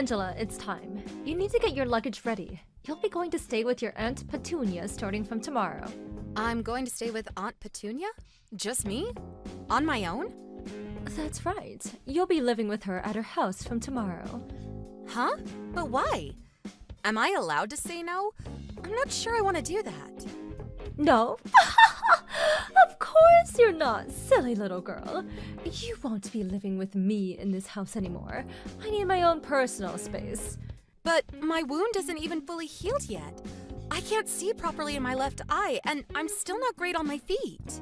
Angela, it's time. You need to get your luggage ready. You'll be going to stay with your Aunt Petunia starting from tomorrow. I'm going to stay with Aunt Petunia? Just me? On my own? That's right. You'll be living with her at her house from tomorrow. Huh? But why? Am I allowed to say no? I'm not sure I want to do that. No? Of course you're not, silly little girl. You won't be living with me in this house anymore. I need my own personal space. But my wound isn't even fully healed yet. I can't see properly in my left eye, and I'm still not great on my feet.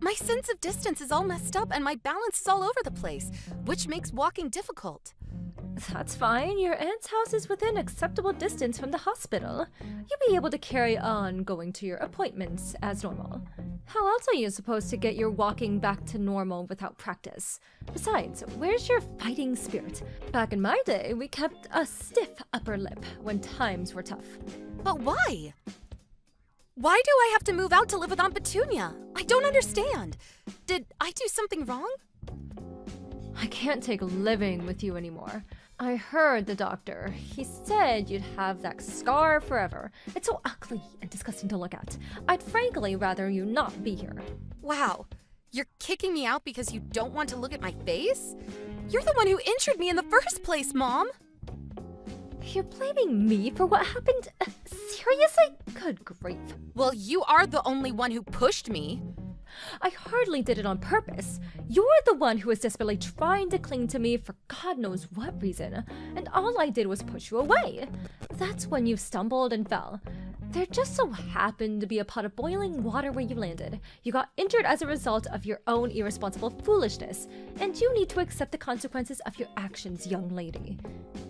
My sense of distance is all messed up, and my balance is all over the place, which makes walking difficult. That's fine. Your aunt's house is within acceptable distance from the hospital. You'll be able to carry on going to your appointments as normal. How else are you supposed to get your walking back to normal without practice? Besides, where's your fighting spirit? Back in my day, we kept a stiff upper lip when times were tough. But why? Why do I have to move out to live with Aunt Petunia? I don't understand. Did I do something wrong? I can't take living with you anymore. I heard the doctor. He said you'd have that scar forever. It's so ugly and disgusting to look at. I'd frankly rather you not be here. Wow. You're kicking me out because you don't want to look at my face? You're the one who injured me in the first place, Mom! You're blaming me for what happened? Seriously? Good grief. Well, you are the only one who pushed me. I hardly did it on purpose. You're the one who was desperately trying to cling to me for God knows what reason, and all I did was push you away. That's when you stumbled and fell. There just so happened to be a pot of boiling water where you landed. You got injured as a result of your own irresponsible foolishness, and you need to accept the consequences of your actions, young lady.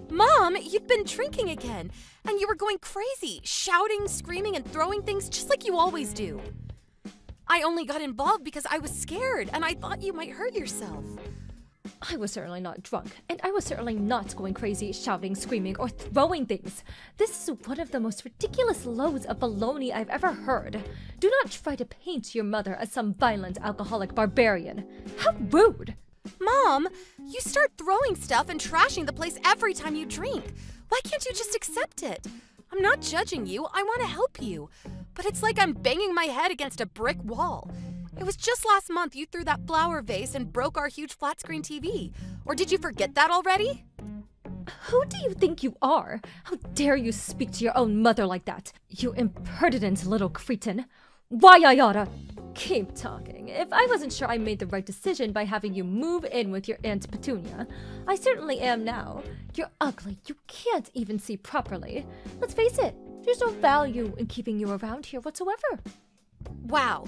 Mom, you'd been drinking again, and you were going crazy, shouting, screaming, and throwing things just like you always do. I only got involved because I was scared, and I thought you might hurt yourself. I was certainly not drunk, and I was certainly not going crazy, shouting, screaming, or throwing things. This is one of the most ridiculous loads of baloney I've ever heard. Do not try to paint your mother as some violent alcoholic barbarian. How rude! Mom, you start throwing stuff and trashing the place every time you drink. Why can't you just accept it? I'm not judging you, I want to help you. But it's like I'm banging my head against a brick wall. It was just last month you threw that flower vase and broke our huge flat-screen TV. Or did you forget that already? Who do you think you are? How dare you speak to your own mother like that? You impertinent little cretin. Why I oughta... Keep talking. If I wasn't sure I made the right decision by having you move in with your Aunt Petunia, I certainly am now. You're ugly. You can't even see properly. Let's face it, there's no value in keeping you around here whatsoever. Wow.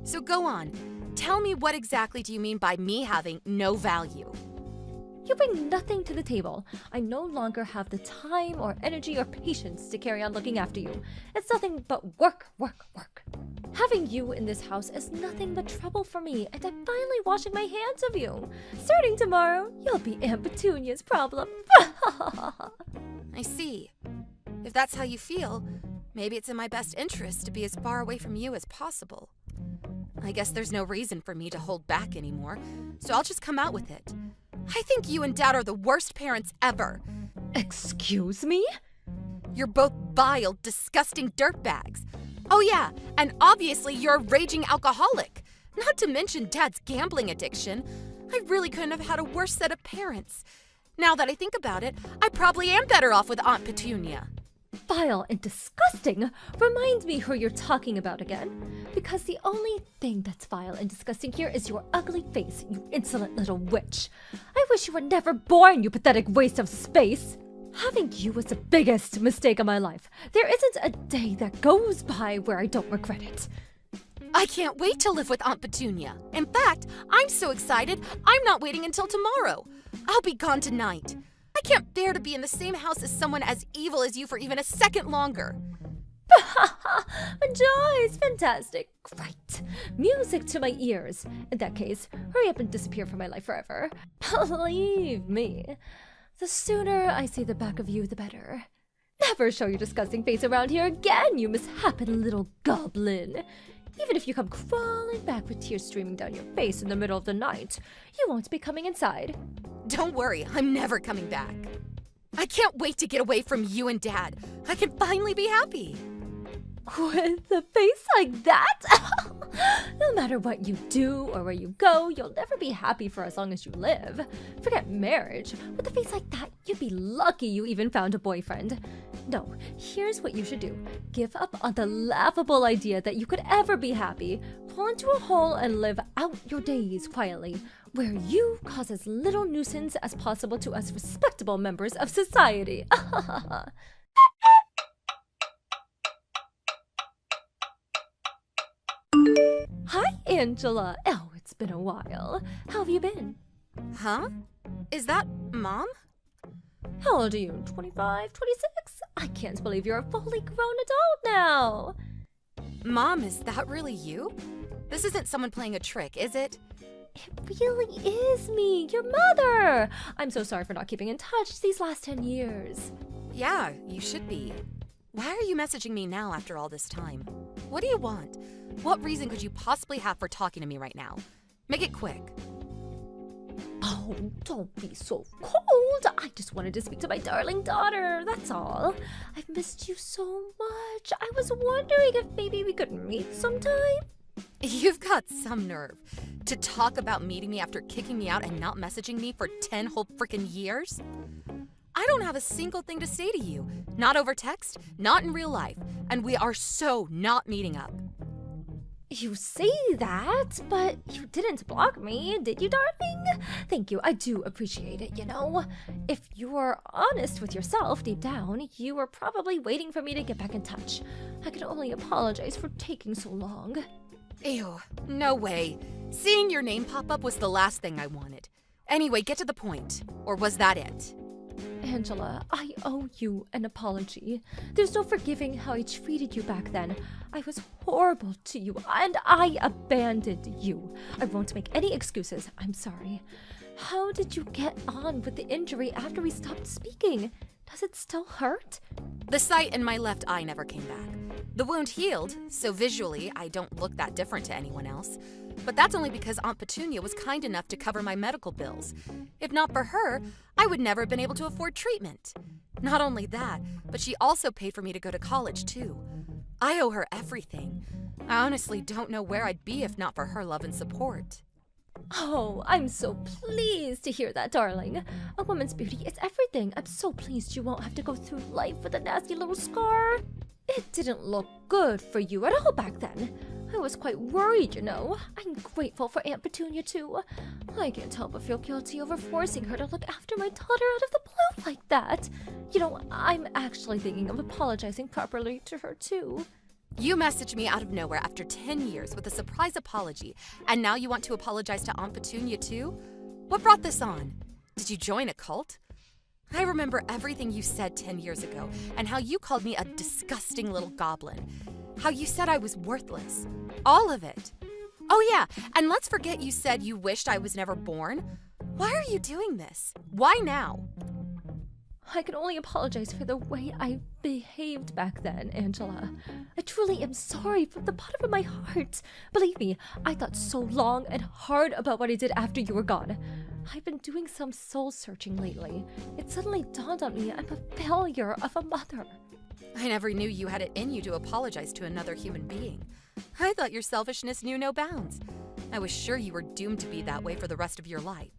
So go on. Tell me, what exactly do you mean by me having no value? You bring nothing to the table. I no longer have the time or energy or patience to carry on looking after you. It's nothing but work, work, work. Having you in this house is nothing but trouble for me, and I'm finally washing my hands of you. Starting tomorrow, you'll be Aunt Petunia's problem. I see. If that's how you feel, maybe it's in my best interest to be as far away from you as possible. I guess there's no reason for me to hold back anymore, so I'll just come out with it. I think you and Dad are the worst parents ever. Excuse me? You're both vile, disgusting dirtbags. Oh yeah, and obviously you're a raging alcoholic. Not to mention Dad's gambling addiction. I really couldn't have had a worse set of parents. Now that I think about it, I probably am better off with Aunt Petunia. Vile and disgusting? Remind me who you're talking about again. Because the only thing that's vile and disgusting here is your ugly face, you insolent little witch. I wish you were never born, you pathetic waste of space. Having you was the biggest mistake of my life. There isn't a day that goes by where I don't regret it. I can't wait to live with Aunt Petunia. In fact, I'm so excited, I'm not waiting until tomorrow. I'll be gone tonight. I can't bear to be in the same house as someone as evil as you for even a second longer. Joyce, fantastic. Great. Music to my ears. In that case, hurry up and disappear from my life forever. Believe me, the sooner I see the back of you, the better. Never show your disgusting face around here again, you misshapen little goblin. Even if you come crawling back with tears streaming down your face in the middle of the night, you won't be coming inside. Don't worry, I'm never coming back. I can't wait to get away from you and Dad. I can finally be happy. With a face like that? No matter what you do or where you go, you'll never be happy for as long as you live. Forget marriage. With a face like that, you'd be lucky you even found a boyfriend. No, here's what you should do. Give up on the laughable idea that you could ever be happy. Fall into a hole and live out your days quietly, where you cause as little nuisance as possible to us respectable members of society. Hi, Angela. Oh, it's been a while. How have you been? Huh? Is that Mom? How old are you? 25, 26? I can't believe you're a fully grown adult now. Mom, is that really you? This isn't someone playing a trick, is it? It really is me, your mother. I'm so sorry for not keeping in touch these last 10 years. Yeah, you should be. Why are you messaging me now after all this time? What do you want? What reason could you possibly have for talking to me right now? Make it quick. Oh, don't be so cold. I just wanted to speak to my darling daughter, that's all. I've missed you so much. I was wondering if maybe we could meet sometime. You've got some nerve. To talk about meeting me after kicking me out and not messaging me for 10 whole frickin' years? I don't have a single thing to say to you. Not over text, not in real life. And we are so not meeting up. You say that, but you didn't block me, did you, darling? Thank you, I do appreciate it, you know. If you're honest with yourself deep down, you were probably waiting for me to get back in touch. I can only apologize for taking so long. Ew, no way. Seeing your name pop up was the last thing I wanted. Anyway, get to the point. Or was that it? Angela, I owe you an apology. There's no forgiving how I treated you back then. I was horrible to you, and I abandoned you. I won't make any excuses. I'm sorry. How did you get on with the injury after we stopped speaking? Does it still hurt? The sight in my left eye never came back. The wound healed, so visually I don't look that different to anyone else. But that's only because Aunt Petunia was kind enough to cover my medical bills. If not for her, I would never have been able to afford treatment. Not only that, but she also paid for me to go to college too. I owe her everything. I honestly don't know where I'd be if not for her love and support. Oh, I'm so pleased to hear that, darling. A woman's beauty is everything. I'm so pleased you won't have to go through life with a nasty little scar. It didn't look good for you at all back then. I was quite worried, you know. I'm grateful for Aunt Petunia, too. I can't help but feel guilty over forcing her to look after my daughter out of the blue like that. You know, I'm actually thinking of apologizing properly to her, too. You messaged me out of nowhere after 10 years with a surprise apology, and now you want to apologize to Aunt Petunia, too? What brought this on? Did you join a cult? I remember everything you said 10 years ago, and how you called me a disgusting little goblin. How you said I was worthless. All of it. Oh yeah, and let's forget you said you wished I was never born. Why are you doing this? Why now? I can only apologize for the way I behaved back then, Angela. I truly am sorry from the bottom of my heart. Believe me, I thought so long and hard about what I did after you were gone. I've been doing some soul-searching lately. It suddenly dawned on me I'm a failure of a mother. I never knew you had it in you to apologize to another human being. I thought your selfishness knew no bounds. I was sure you were doomed to be that way for the rest of your life.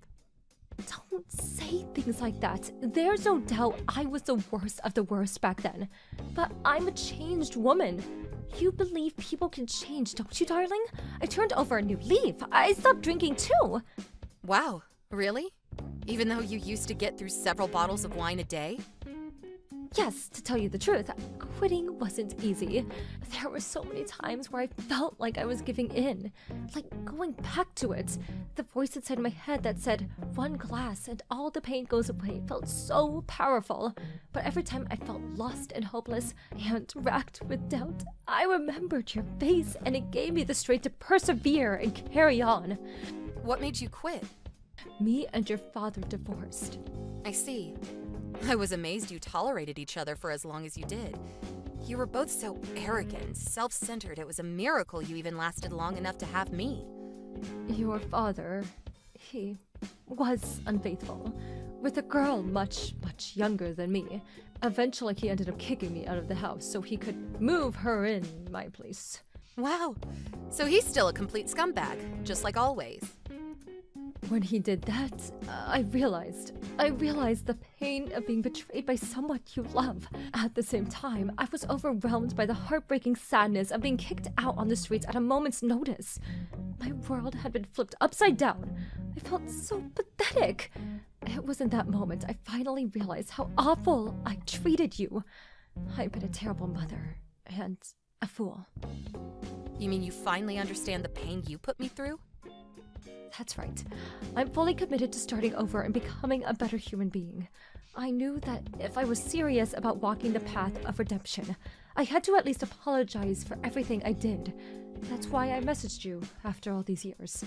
Don't say things like that. There's no doubt I was the worst of the worst back then. But I'm a changed woman. You believe people can change, don't you, darling? I turned over a new leaf. I stopped drinking too. Wow, really? Even though you used to get through several bottles of wine a day? Yes, to tell you the truth, quitting wasn't easy. There were so many times where I felt like I was giving in, like going back to it. The voice inside my head that said, one glass and all the pain goes away, felt so powerful. But every time I felt lost and hopeless and racked with doubt, I remembered your face and it gave me the strength to persevere and carry on. What made you quit? Me and your father divorced. I see. I was amazed you tolerated each other for as long as you did. You were both so arrogant, self-centered, it was a miracle you even lasted long enough to have me. Your father, he was unfaithful. with a girl much, much younger than me. Eventually, he ended up kicking me out of the house so he could move her in my place. Wow. So he's still a complete scumbag, just like always. When he did that, I realized the pain of being betrayed by someone you love. At the same time, I was overwhelmed by the heartbreaking sadness of being kicked out on the streets at a moment's notice. My world had been flipped upside down. I felt so pathetic. It was in that moment I finally realized how awful I treated you. I've been a terrible mother and a fool. You mean you finally understand the pain you put me through? That's right. I'm fully committed to starting over and becoming a better human being. I knew that if I was serious about walking the path of redemption, I had to at least apologize for everything I did. That's why I messaged you after all these years.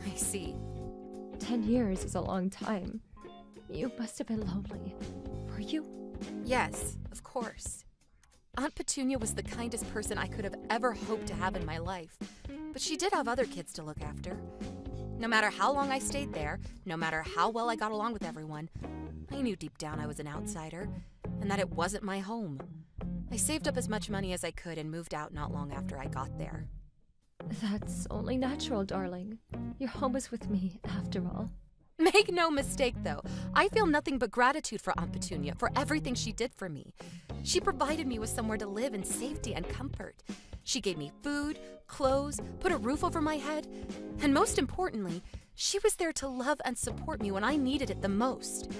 I see. 10 years is a long time. You must have been lonely. Were you? Yes, of course. Aunt Petunia was the kindest person I could have ever hoped to have in my life, but she did have other kids to look after. No matter how long I stayed there, no matter how well I got along with everyone, I knew deep down I was an outsider, and that it wasn't my home. I saved up as much money as I could and moved out not long after I got there. That's only natural, darling. Your home is with me, after all. Make no mistake, though, I feel nothing but gratitude for Aunt Petunia for everything she did for me. She provided me with somewhere to live in safety and comfort. She gave me food, clothes, put a roof over my head, and most importantly, she was there to love and support me when I needed it the most.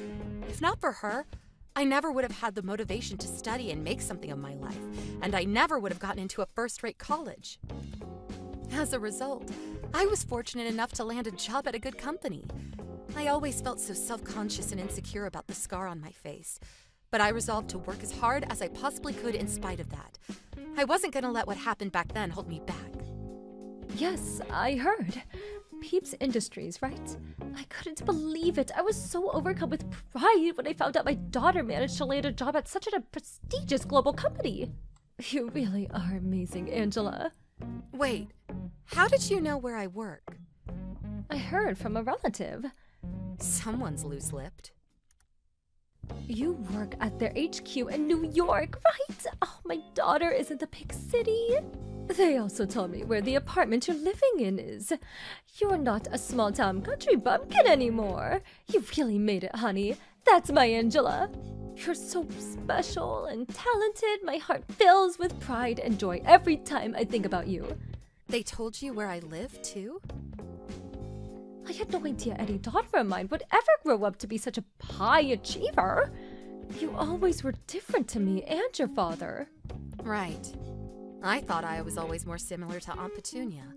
If not for her, I never would have had the motivation to study and make something of my life, and I never would have gotten into a first-rate college. As a result, I was fortunate enough to land a job at a good company. I always felt so self-conscious and insecure about the scar on my face, but I resolved to work as hard as I possibly could in spite of that. I wasn't going to let what happened back then hold me back. Yes, I heard. Peeps Industries, right? I couldn't believe it. I was so overcome with pride when I found out my daughter managed to land a job at such a prestigious global company. You really are amazing, Angela. Wait, how did you know where I work? I heard from a relative. Someone's loose-lipped. You work at their HQ in New York, right? Oh, my daughter is in the big city. They also told me where the apartment you're living in is. You're not a small-town country bumpkin anymore. You really made it, honey. That's my Angela. You're so special and talented. My heart fills with pride and joy every time I think about you. They told you where I live, too? I had no idea any daughter of mine would ever grow up to be such a high achiever. You always were different to me and your father. Right. I thought I was always more similar to Aunt Petunia.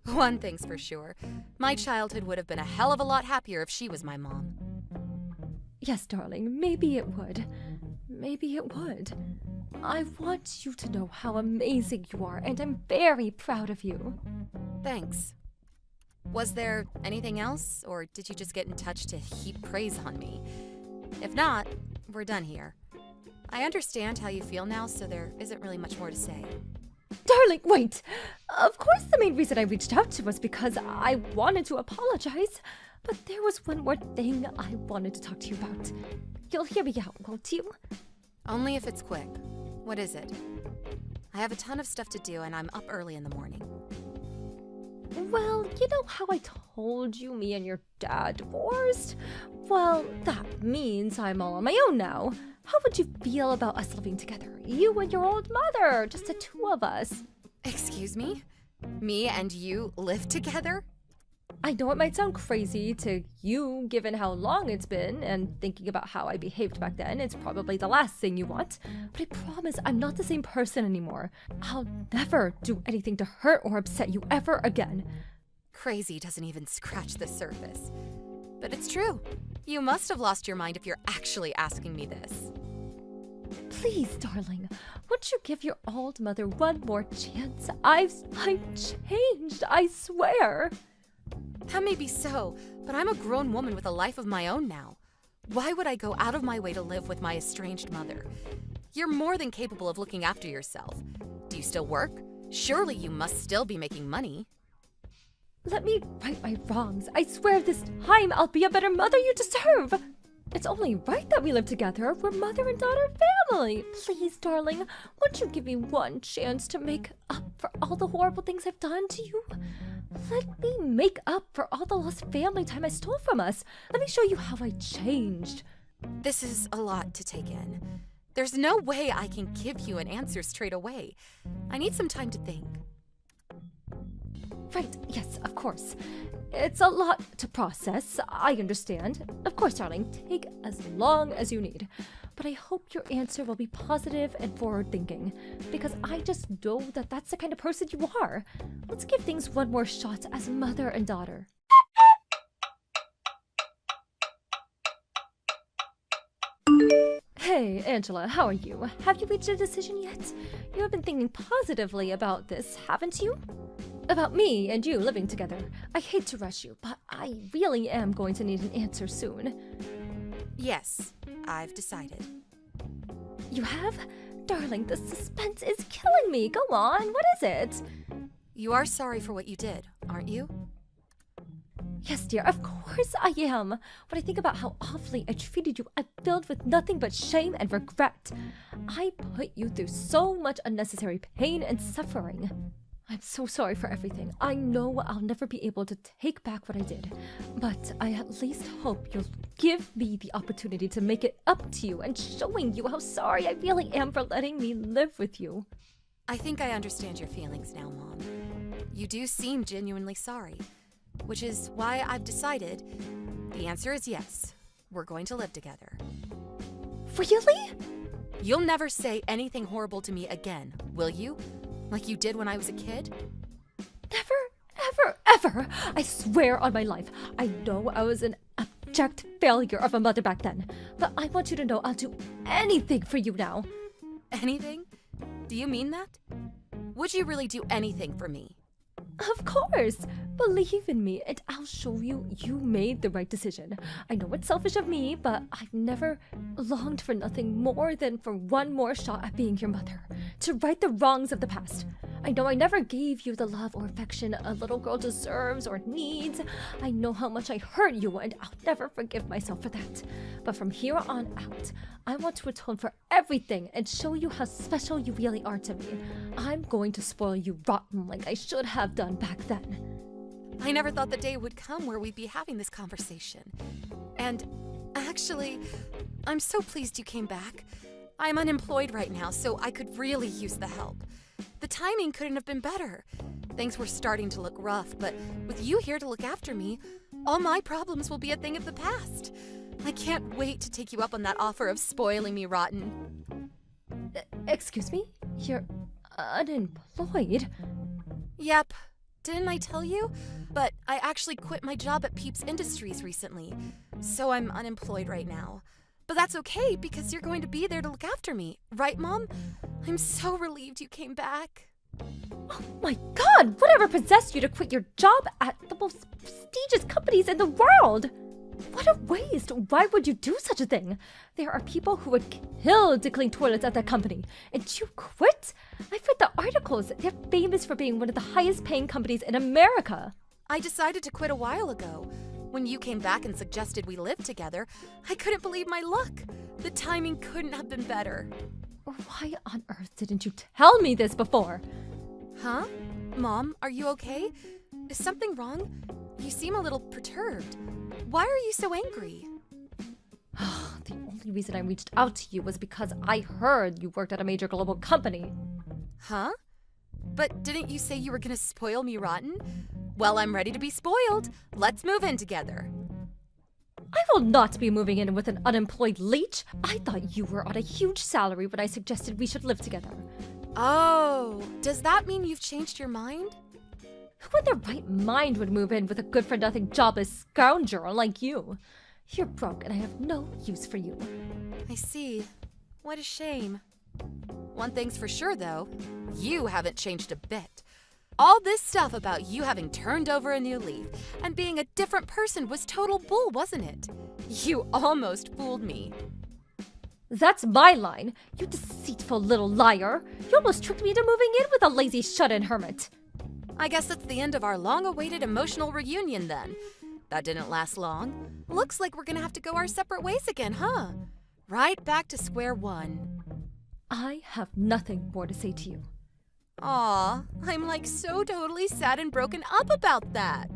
One thing's for sure, my childhood would have been a hell of a lot happier if she was my mom. Yes, darling, maybe it would. Maybe it would. I want you to know how amazing you are, and I'm very proud of you. Thanks. Was there anything else, or did you just get in touch to heap praise on me? If not, we're done here. I understand how you feel now, so there isn't really much more to say. Darling, wait! Of course the main reason I reached out to was because I wanted to apologize. But there was one more thing I wanted to talk to you about. You'll hear me out, won't you? Only if it's quick. What is it? I have a ton of stuff to do, and I'm up early in the morning. Well, you know how I told you me and your dad divorced? Well, that means I'm all on my own now. How would you feel about us living together? You and your old mother, just the two of us. Excuse me? Me and you live together? I know it might sound crazy to you, given how long it's been, and thinking about how I behaved back then, it's probably the last thing you want. But I promise I'm not the same person anymore. I'll never do anything to hurt or upset you ever again. Crazy doesn't even scratch the surface. But it's true. You must have lost your mind if you're actually asking me this. Please, darling, won't you give your old mother one more chance? I've changed, I swear. That may be so, but I'm a grown woman with a life of my own now. Why would I go out of my way to live with my estranged mother? You're more than capable of looking after yourself. Do you still work? Surely you must still be making money. Let me right my wrongs. I swear this time I'll be a better mother you deserve. It's only right that we live together. We're mother and daughter family. Please, darling, won't you give me one chance to make up for all the horrible things I've done to you? Let me make up for all the lost family time I stole from us. Let me show you how I changed. This is a lot to take in. There's no way I can give you an answer straight away. I need some time to think. Right, yes, of course. It's a lot to process, I understand. Of course, darling, take as long as you need. But I hope your answer will be positive and forward-thinking, because I just know that that's the kind of person you are. Let's give things one more shot as mother and daughter. Hey, Angela, how are you? Have you reached a decision yet? You have been thinking positively about this, haven't you? About me and you living together. I hate to rush you, but I really am going to need an answer soon. Yes, I've decided. You have? Darling, the suspense is killing me. Go on, what is it? You are sorry for what you did, aren't you? Yes, dear, of course I am. When I think about how awfully I treated you, I'm filled with nothing but shame and regret. I put you through so much unnecessary pain and suffering. I'm so sorry for everything. I know I'll never be able to take back what I did, but I at least hope you'll give me the opportunity to make it up to you and showing you how sorry I really am for letting me live with you. I think I understand your feelings now, Mom. You do seem genuinely sorry, which is why I've decided the answer is yes. We're going to live together. Really? You'll never say anything horrible to me again, will you? Like you did when I was a kid? Never, ever, ever! I swear on my life. I know I was an abject failure of a mother back then, but I want you to know I'll do anything for you now. Anything? Do you mean that? Would you really do anything for me? Of course! Believe in me, and I'll show you you made the right decision. I know it's selfish of me, but I've never longed for nothing more than for one more shot at being your mother, to right the wrongs of the past. I know I never gave you the love or affection a little girl deserves or needs. I know how much I hurt you, and I'll never forgive myself for that. But from here on out, I want to atone for everything and show you how special you really are to me. I'm going to spoil you rotten like I should have done back then. I never thought the day would come where we'd be having this conversation. And actually, I'm so pleased you came back. I'm unemployed right now, so I could really use the help. The timing couldn't have been better. Things were starting to look rough, but with you here to look after me, all my problems will be a thing of the past. I can't wait to take you up on that offer of spoiling me rotten. Excuse me? You're unemployed? Yep. Didn't I tell you? But I actually quit my job at Peeps Industries recently, so I'm unemployed right now. But that's okay because you're going to be there to look after me, right, Mom? I'm so relieved you came back. Oh my God! Whatever possessed you to quit your job at the most prestigious companies in the world? What a waste! Why would you do such a thing? There are people who would kill to clean toilets at that company, and you quit? I've read the articles. They're famous for being one of the highest paying companies in America. I decided to quit a while ago. When you came back and suggested we live together, I couldn't believe my luck. The timing couldn't have been better. Why on earth didn't you tell me this before? Huh? Mom, are you okay? Is something wrong? You seem a little perturbed. Why are you so angry? The only reason I reached out to you was because I heard you worked at a major global company. Huh? But didn't you say you were gonna spoil me rotten? Well, I'm ready to be spoiled. Let's move in together. I will not be moving in with an unemployed leech. I thought you were on a huge salary when I suggested we should live together. Oh, does that mean you've changed your mind? Who in their right mind would move in with a good-for-nothing jobless scoundrel like you? You're broke and I have no use for you. I see. What a shame. One thing's for sure, though. You haven't changed a bit. All this stuff about you having turned over a new leaf and being a different person was total bull, wasn't it? You almost fooled me. That's my line, you deceitful little liar. You almost tricked me into moving in with a lazy shut-in hermit. I guess that's the end of our long-awaited emotional reunion then. That didn't last long. Looks like we're gonna have to go our separate ways again, huh? Right back to square one. I have nothing more to say to you. Aw, I'm like so totally sad and broken up about that.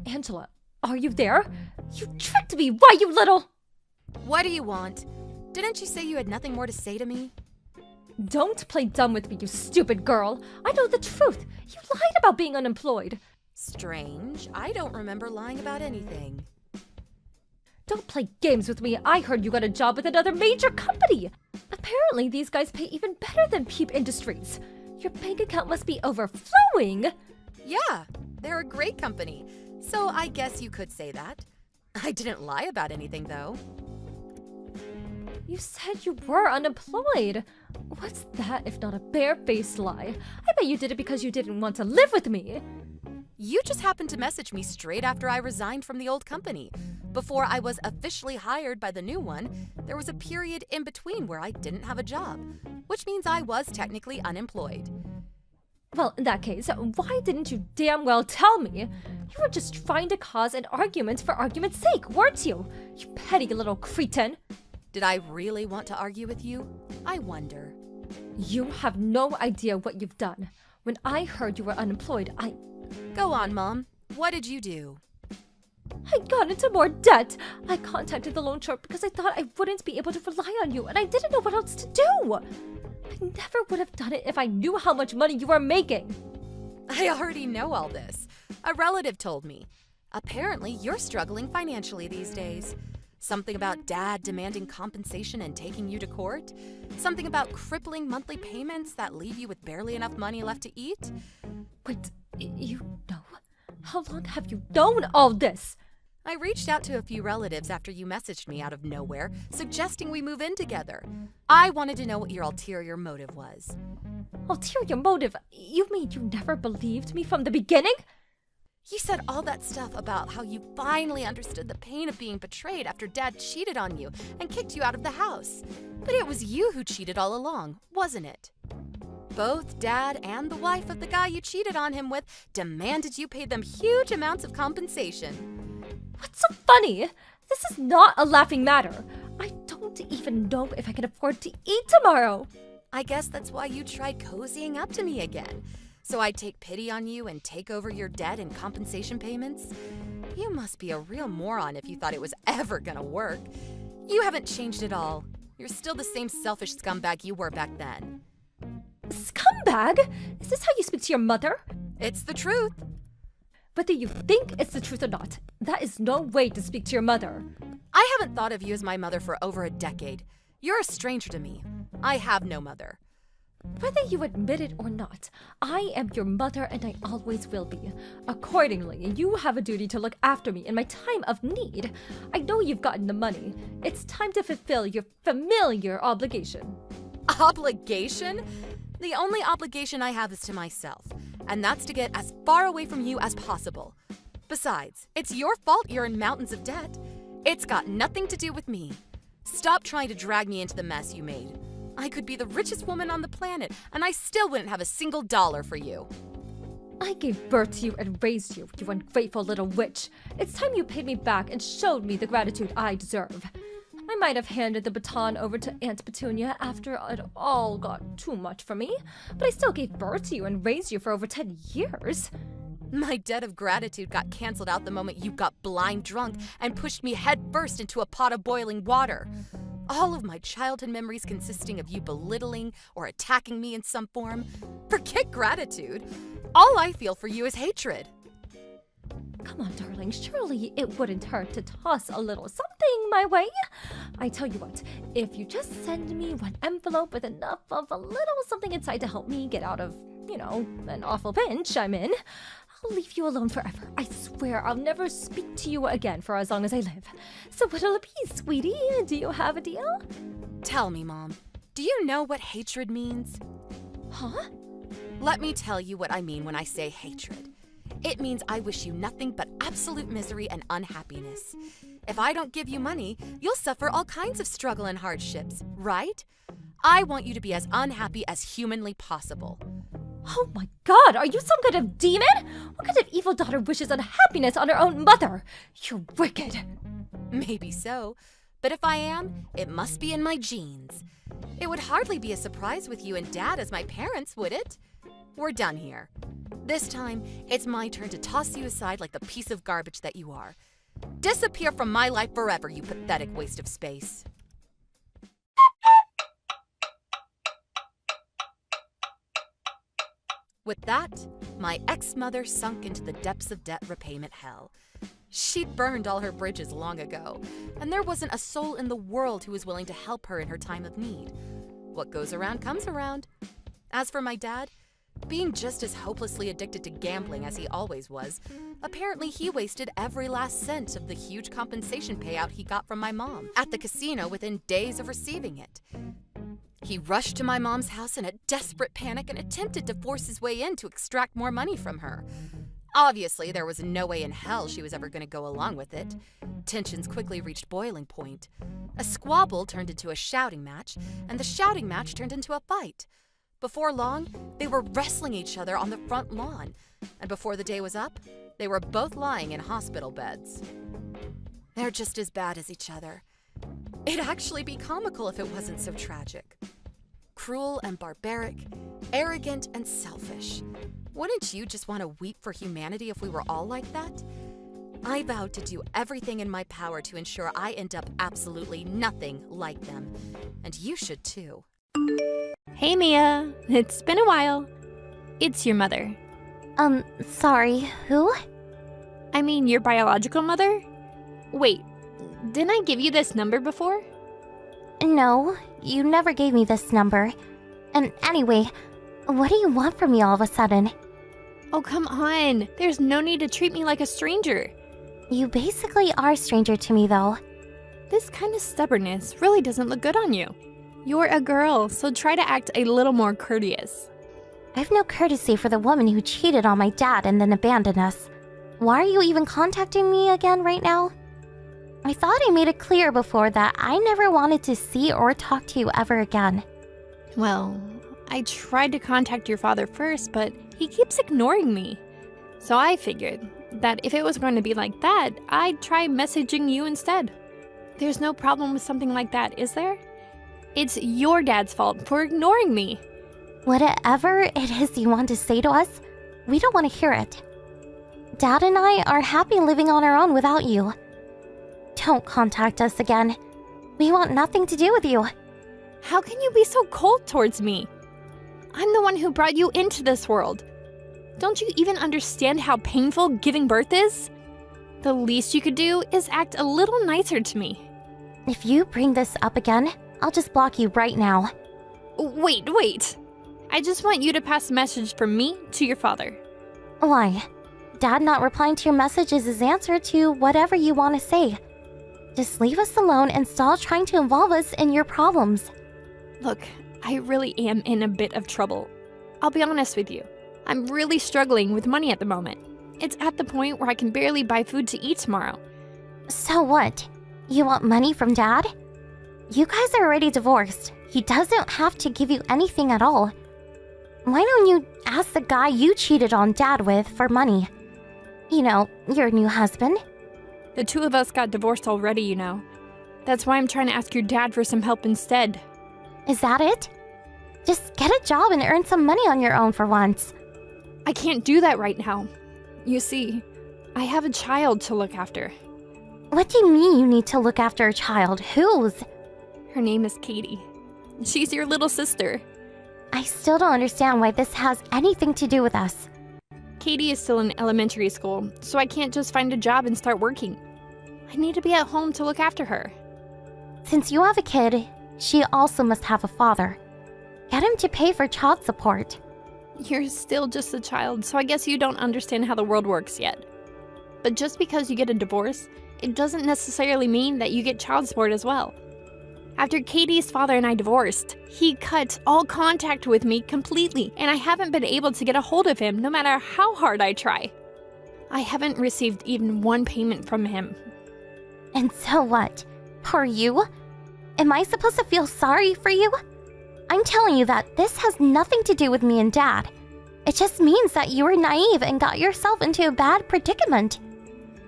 Angela, are you there? You tricked me! Why, you little... What do you want? Didn't you say you had nothing more to say to me? Don't play dumb with me, you stupid girl. I know the truth. You lied about being unemployed. Strange. I don't remember lying about anything. Don't play games with me. I heard you got a job with another major company. Apparently, these guys pay even better than Peep Industries. Your bank account must be overflowing. Yeah, they're a great company. So I guess you could say that. I didn't lie about anything, though. You said you were unemployed. What's that if not a barefaced lie? I bet you did it because you didn't want to live with me. You just happened to message me straight after I resigned from the old company. Before I was officially hired by the new one, there was a period in between where I didn't have a job, which means I was technically unemployed. Well, in that case, why didn't you damn well tell me? You were just trying to cause an argument for argument's sake, weren't you? You petty little cretin. Did I really want to argue with you? I wonder. You have no idea what you've done. When I heard you were unemployed, Go on, Mom. What did you do? I got into more debt. I contacted the loan shark because I thought I wouldn't be able to rely on you, and I didn't know what else to do. I never would have done it if I knew how much money you were making. I already know all this. A relative told me. Apparently, you're struggling financially these days. Something about Dad demanding compensation and taking you to court? Something about crippling monthly payments that leave you with barely enough money left to eat? Wait, you know? How long have you known all this? I reached out to a few relatives after you messaged me out of nowhere, suggesting we move in together. I wanted to know what your ulterior motive was. Ulterior motive? You mean you never believed me from the beginning? You said all that stuff about how you finally understood the pain of being betrayed after Dad cheated on you and kicked you out of the house. But it was you who cheated all along, wasn't it? Both Dad and the wife of the guy you cheated on him with demanded you pay them huge amounts of compensation. What's so funny? This is not a laughing matter. I don't even know if I can afford to eat tomorrow. I guess that's why you tried cozying up to me again. So I'd take pity on you and take over your debt and compensation payments? You must be a real moron if you thought it was ever gonna work. You haven't changed at all. You're still the same selfish scumbag you were back then. Scumbag? Is this how you speak to your mother? It's the truth. Whether you think it's the truth or not, that is no way to speak to your mother. I haven't thought of you as my mother for over a decade. You're a stranger to me. I have no mother. Whether you admit it or not, I am your mother and I always will be. Accordingly, you have a duty to look after me in my time of need. I know you've gotten the money. It's time to fulfill your familiar obligation. Obligation? The only obligation I have is to myself, and that's to get as far away from you as possible. Besides, it's your fault you're in mountains of debt. It's got nothing to do with me. Stop trying to drag me into the mess you made. I could be the richest woman on the planet, and I still wouldn't have a single dollar for you. I gave birth to you and raised you, you ungrateful little witch. It's time you paid me back and showed me the gratitude I deserve. I might have handed the baton over to Aunt Petunia after it all got too much for me, but I still gave birth to you and raised you for over 10 years. My debt of gratitude got canceled out the moment you got blind drunk and pushed me headfirst into a pot of boiling water. All of my childhood memories consisting of you belittling or attacking me in some form. Forget gratitude. All I feel for you is hatred. Come on, darling, surely it wouldn't hurt to toss a little something my way. I tell you what, if you just send me one envelope with enough of a little something inside to help me get out of, an awful pinch I'm in, I'll leave you alone forever. I swear I'll never speak to you again for as long as I live. So what'll it be, sweetie? Do you have a deal? Tell me, Mom, do you know what hatred means? Huh? Let me tell you what I mean when I say hatred. It means I wish you nothing but absolute misery and unhappiness. if I don't give you money, you'll suffer all kinds of struggle and hardships, right? I want you to be as unhappy as humanly possible. Oh my god, are you some kind of demon? What kind of evil daughter wishes unhappiness on her own mother? You're wicked. Maybe so, but if I am, it must be in my genes. It would hardly be a surprise with you and Dad as my parents, would it? We're done here. This time, it's my turn to toss you aside like the piece of garbage that you are. Disappear from my life forever, you pathetic waste of space. With that, my ex-mother sunk into the depths of debt repayment hell. She'd burned all her bridges long ago, and there wasn't a soul in the world who was willing to help her in her time of need. What goes around comes around. As for my dad, being just as hopelessly addicted to gambling as he always was, apparently he wasted every last cent of the huge compensation payout he got from my mom at the casino within days of receiving it. He rushed to my mom's house in a desperate panic and attempted to force his way in to extract more money from her. Obviously, there was no way in hell she was ever going to go along with it. Tensions quickly reached boiling point. A squabble turned into a shouting match, and the shouting match turned into a fight. Before long, they were wrestling each other on the front lawn, and before the day was up, they were both lying in hospital beds. They're just as bad as each other. It'd actually be comical if it wasn't so tragic. Cruel and barbaric, arrogant and selfish. Wouldn't you just want to weep for humanity if we were all like that? I vowed to do everything in my power to ensure I end up absolutely nothing like them. And you should too. Hey Mia, it's been a while. It's your mother. Sorry, who? I mean, your biological mother? Wait, didn't I give you this number before? No, you never gave me this number. And anyway, what do you want from me all of a sudden? Oh, come on. There's no need to treat me like a stranger. You basically are a stranger to me, though. This kind of stubbornness really doesn't look good on you. You're a girl, so try to act a little more courteous. I've no courtesy for the woman who cheated on my dad and then abandoned us. Why are you even contacting me again right now? I thought I made it clear before that I never wanted to see or talk to you ever again. Well, I tried to contact your father first, but he keeps ignoring me. So I figured that if it was going to be like that, I'd try messaging you instead. There's no problem with something like that, is there? It's your dad's fault for ignoring me. Whatever it is you want to say to us, we don't want to hear it. Dad and I are happy living on our own without you. Don't contact us again. We want nothing to do with you. How can you be so cold towards me? I'm the one who brought you into this world. Don't you even understand how painful giving birth is? The least you could do is act a little nicer to me. If you bring this up again, I'll just block you right now. Wait. I just want you to pass a message from me to your father. Why? Dad not replying to your message is his answer to whatever you want to say. Just leave us alone and stop trying to involve us in your problems. Look, I really am in a bit of trouble. I'll be honest with you. I'm really struggling with money at the moment. It's at the point where I can barely buy food to eat tomorrow. So what? You want money from Dad? You guys are already divorced. He doesn't have to give you anything at all. Why don't you ask the guy you cheated on Dad with for money? You know, your new husband. The two of us got divorced already, you know. That's why I'm trying to ask your dad for some help instead. Is that it? Just get a job and earn some money on your own for once. I can't do that right now. You see, I have a child to look after. What do you mean you need to look after a child? Whose? Her name is Katie. She's your little sister. I still don't understand why this has anything to do with us. Katie is still in elementary school, so I can't just find a job and start working. I need to be at home to look after her. Since you have a kid, she also must have a father. Get him to pay for child support. You're still just a child, so I guess you don't understand how the world works yet. But just because you get a divorce, it doesn't necessarily mean that you get child support as well. After Katie's father and I divorced, he cut all contact with me completely, and I haven't been able to get a hold of him no matter how hard I try. I haven't received even one payment from him. And so what? Poor you? Am I supposed to feel sorry for you? I'm telling you that this has nothing to do with me and Dad. It just means that you were naive and got yourself into a bad predicament.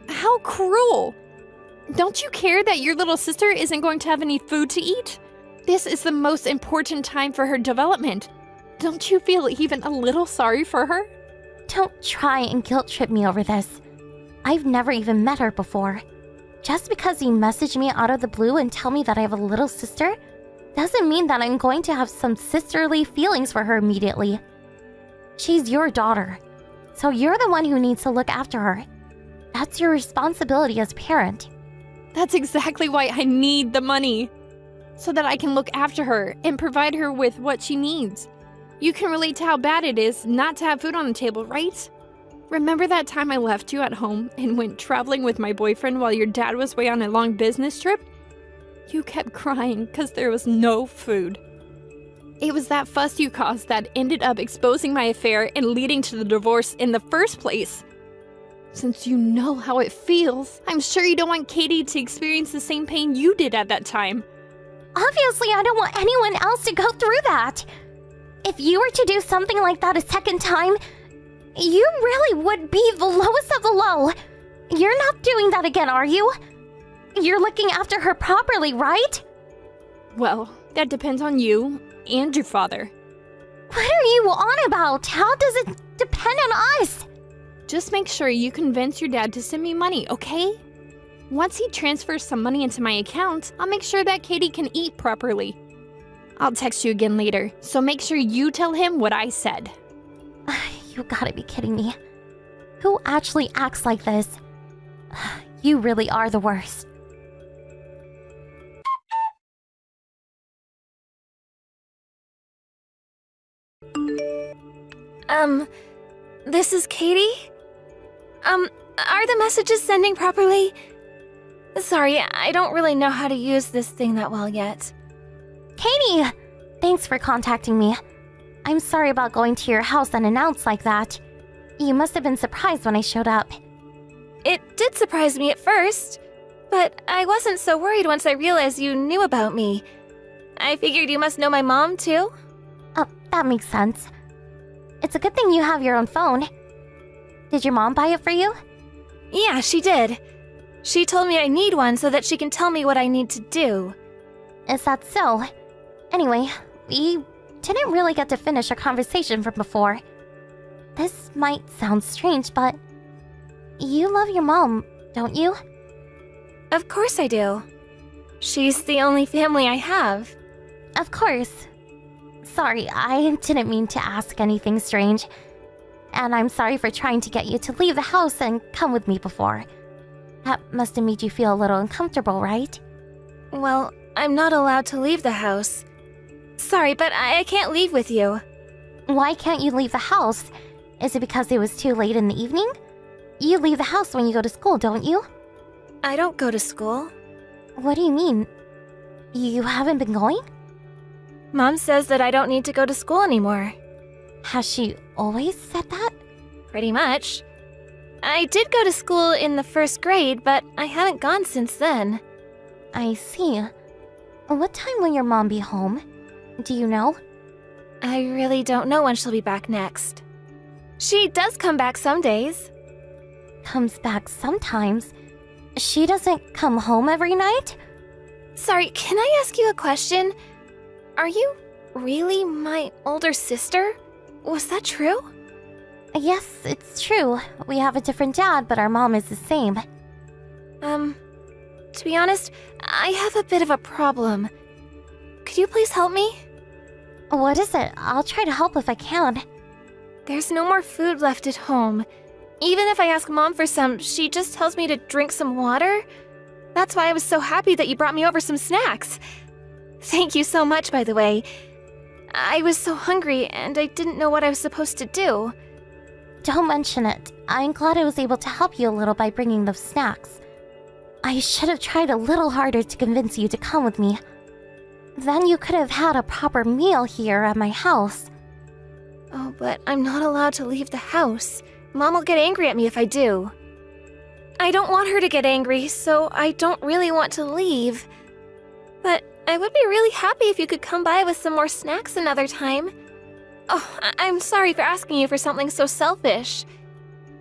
How cruel! Don't you care that your little sister isn't going to have any food to eat? This is the most important time for her development. Don't you feel even a little sorry for her? Don't try and guilt trip me over this. I've never even met her before. Just because you message me out of the blue and tell me that I have a little sister doesn't mean that I'm going to have some sisterly feelings for her immediately. She's your daughter, so you're the one who needs to look after her. That's your responsibility as a parent. That's exactly why I need the money. So that I can look after her and provide her with what she needs. You can relate to how bad it is not to have food on the table, right? Remember that time I left you at home and went traveling with my boyfriend while your dad was away on a long business trip? You kept crying because there was no food. It was that fuss you caused that ended up exposing my affair and leading to the divorce in the first place. Since you know how it feels, I'm sure you don't want Katie to experience the same pain you did at that time. Obviously, I don't want anyone else to go through that. If you were to do something like that a second time, you really would be the lowest of the low. You're not doing that again, are you? You're looking after her properly, right? Well, that depends on you and your father. What are you on about? How does it depend on us? Just make sure you convince your dad to send me money, okay? Once he transfers some money into my account, I'll make sure that Katie can eat properly. I'll text you again later, so make sure you tell him what I said. You gotta be kidding me. Who actually acts like this? You really are the worst. This is Katie? Are the messages sending properly? Sorry, I don't really know how to use this thing that well yet. Katie! Thanks for contacting me. I'm sorry about going to your house unannounced like that. You must have been surprised when I showed up. It did surprise me at first, but I wasn't so worried once I realized you knew about me. I figured you must know my mom, too. Oh, that makes sense. It's a good thing you have your own phone. Did your mom buy it for you? Yeah, she did. She told me I need one so that she can tell me what I need to do. Is that so? Anyway, we didn't really get to finish our conversation from before. This might sound strange, but you love your mom, don't you? Of course I do. She's the only family I have. Of course. Sorry, I didn't mean to ask anything strange. And I'm sorry for trying to get you to leave the house and come with me before. That must have made you feel a little uncomfortable, right? Well, I'm not allowed to leave the house. Sorry, but I can't leave with you. Why can't you leave the house? Is it because it was too late in the evening? You leave the house when you go to school, don't you? I don't go to school. What do you mean? You haven't been going? Mom says that I don't need to go to school anymore. Has she always said that? Pretty much. I did go to school in the first grade, but I haven't gone since then. I see. What time will your mom be home? Do you know? I really don't know when she'll be back next. She does come back some days. Comes back sometimes. She doesn't come home every night? Sorry, can I ask you a question? Are you really my older sister? Was that true? Yes, it's true. We have a different dad, but our mom is the same. To be honest, I have a bit of a problem. Could you please help me? What is it? I'll try to help if I can. There's no more food left at home. Even if I ask Mom for some, she just tells me to drink some water. That's why I was so happy that you brought me over some snacks. Thank you so much, by the way. I was so hungry, and I didn't know what I was supposed to do. Don't mention it. I'm glad I was able to help you a little by bringing those snacks. I should have tried a little harder to convince you to come with me. Then you could have had a proper meal here at my house. Oh, but I'm not allowed to leave the house. Mom will get angry at me if I do. I don't want her to get angry, so I don't really want to leave. But I would be really happy if you could come by with some more snacks another time. Oh, I'm sorry for asking you for something so selfish.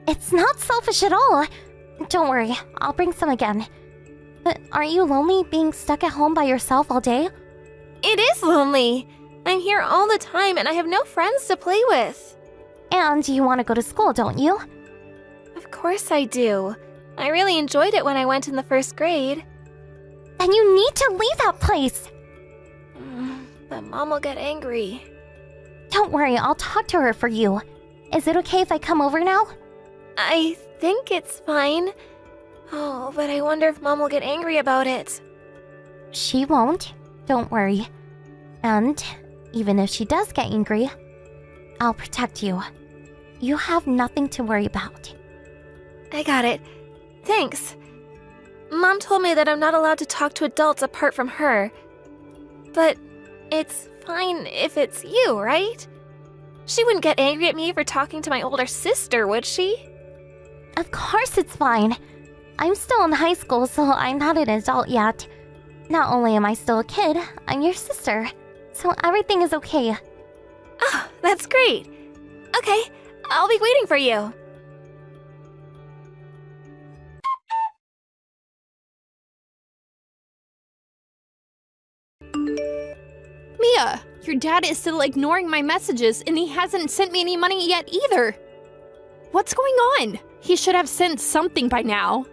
It's not selfish at all. Don't worry, I'll bring some again. But aren't you lonely being stuck at home by yourself all day? It is lonely. I'm here all the time and I have no friends to play with. And you want to go to school, don't you? Of course I do. I really enjoyed it when I went in the first grade. Then you need to leave that place. But Mom will get angry. Don't worry, I'll talk to her for you. Is it okay if I come over now? I think it's fine. Oh, but I wonder if Mom will get angry about it. She won't. Don't worry. And even if she does get angry, I'll protect you. You have nothing to worry about. I got it. Thanks. Mom told me that I'm not allowed to talk to adults apart from her. But it's fine if it's you, right? She wouldn't get angry at me for talking to my older sister, would she? Of course it's fine. I'm still in high school, so I'm not an adult yet. Not only am I still a kid, I'm your sister. So everything is okay. Oh, that's great. Okay, I'll be waiting for you. Mia, your dad is still ignoring my messages and he hasn't sent me any money yet either. What's going on? He should have sent something by now.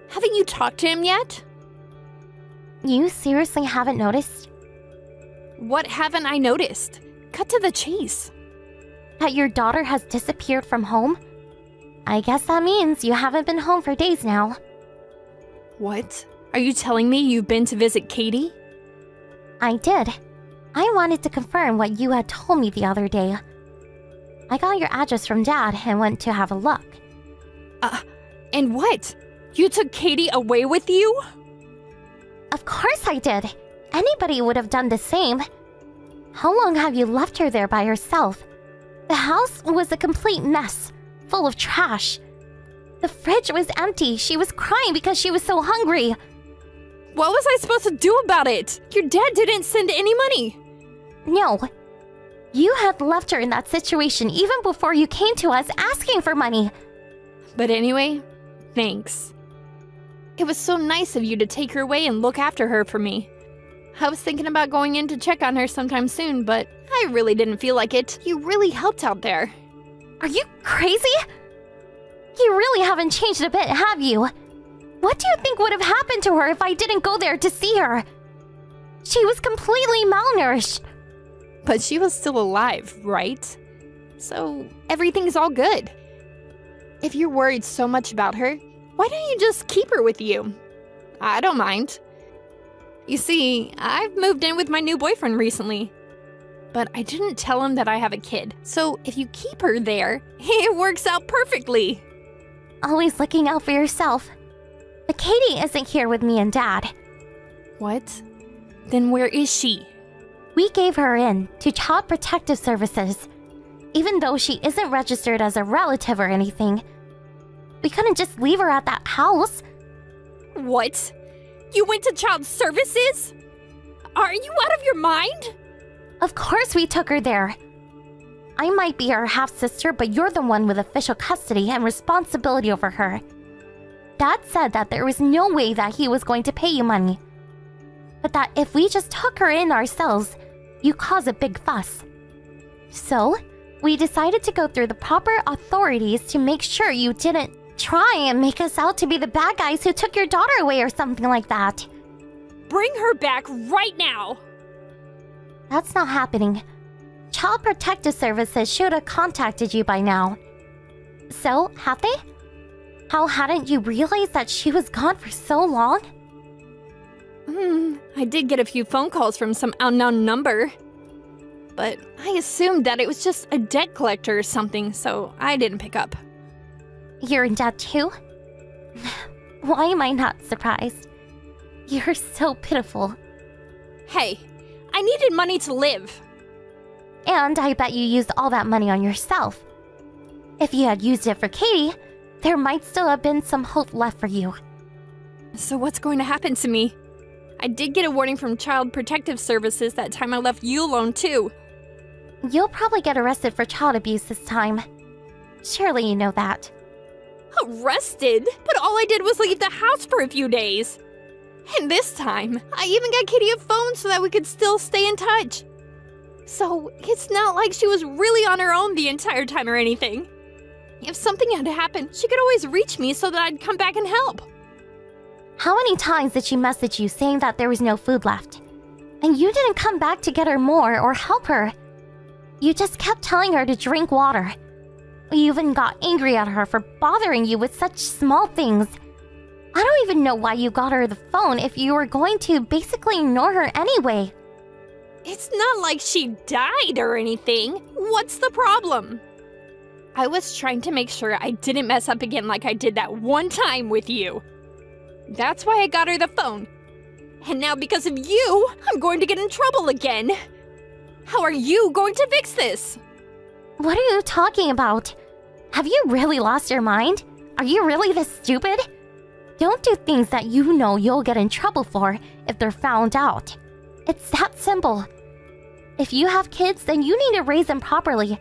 Haven't you talked to him yet? You seriously haven't noticed? What haven't I noticed? Cut to the chase. That your daughter has disappeared from home? I guess that means you haven't been home for days now. What? Are you telling me you've been to visit Katie? I did. I wanted to confirm what you had told me the other day. I got your address from Dad and went to have a look. And what? You took Katie away with you? Of course I did. Anybody would have done the same. How long have you left her there by herself? The house was a complete mess, full of trash. The fridge was empty. She was crying because she was so hungry. What was I supposed to do about it? Your dad didn't send any money. No. You had left her in that situation even before you came to us asking for money. But anyway, thanks. It was so nice of you to take her away and look after her for me. I was thinking about going in to check on her sometime soon, but I really didn't feel like it. You really helped out there. Are you crazy? You really haven't changed a bit, have you? What do you think would have happened to her if I didn't go there to see her? She was completely malnourished. But she was still alive, right? So everything's all good. If you're worried so much about her, why don't you just keep her with you? I don't mind. You see, I've moved in with my new boyfriend recently. But I didn't tell him that I have a kid, so if you keep her there, it works out perfectly. Always looking out for yourself. But Katie isn't here with me and Dad. What? Then where is she? We gave her in to Child Protective Services. Even though she isn't registered as a relative or anything, we couldn't just leave her at that house. What? You went to child services? Are you out of your mind? Of course we took her there. I might be her half-sister, but you're the one with official custody and responsibility over her. Dad said that there was no way that he was going to pay you money. But that if we just took her in ourselves, you cause a big fuss. So, we decided to go through the proper authorities to make sure you didn't try and make us out to be the bad guys who took your daughter away or something like that. Bring her back right now! That's not happening. Child Protective Services should have contacted you by now. So, have they? How hadn't you realized that she was gone for so long? I did get a few phone calls from some unknown number. But I assumed that it was just a debt collector or something, so I didn't pick up. You're in debt too? Why am I not surprised? You're so pitiful. Hey, I needed money to live. And I bet you used all that money on yourself. If you had used it for Katie, there might still have been some hope left for you. So what's going to happen to me? I did get a warning from Child Protective Services that time I left you alone too. You'll probably get arrested for child abuse this time. Surely you know that. Arrested? But all I did was leave the house for a few days. And this time, I even got Katie a phone so that we could still stay in touch. So, it's not like she was really on her own the entire time or anything. If something had happened, she could always reach me so that I'd come back and help. How many times did she message you saying that there was no food left? And you didn't come back to get her more or help her. You just kept telling her to drink water. You even got angry at her for bothering you with such small things. I don't even know why you got her the phone if you were going to basically ignore her anyway. It's not like she died or anything. What's the problem? I was trying to make sure I didn't mess up again like I did that one time with you. That's why I got her the phone. And now because of you, I'm going to get in trouble again. How are you going to fix this? What are you talking about? Have you really lost your mind? Are you really this stupid? Don't do things that you know you'll get in trouble for if they're found out. It's that simple. If you have kids, then you need to raise them properly.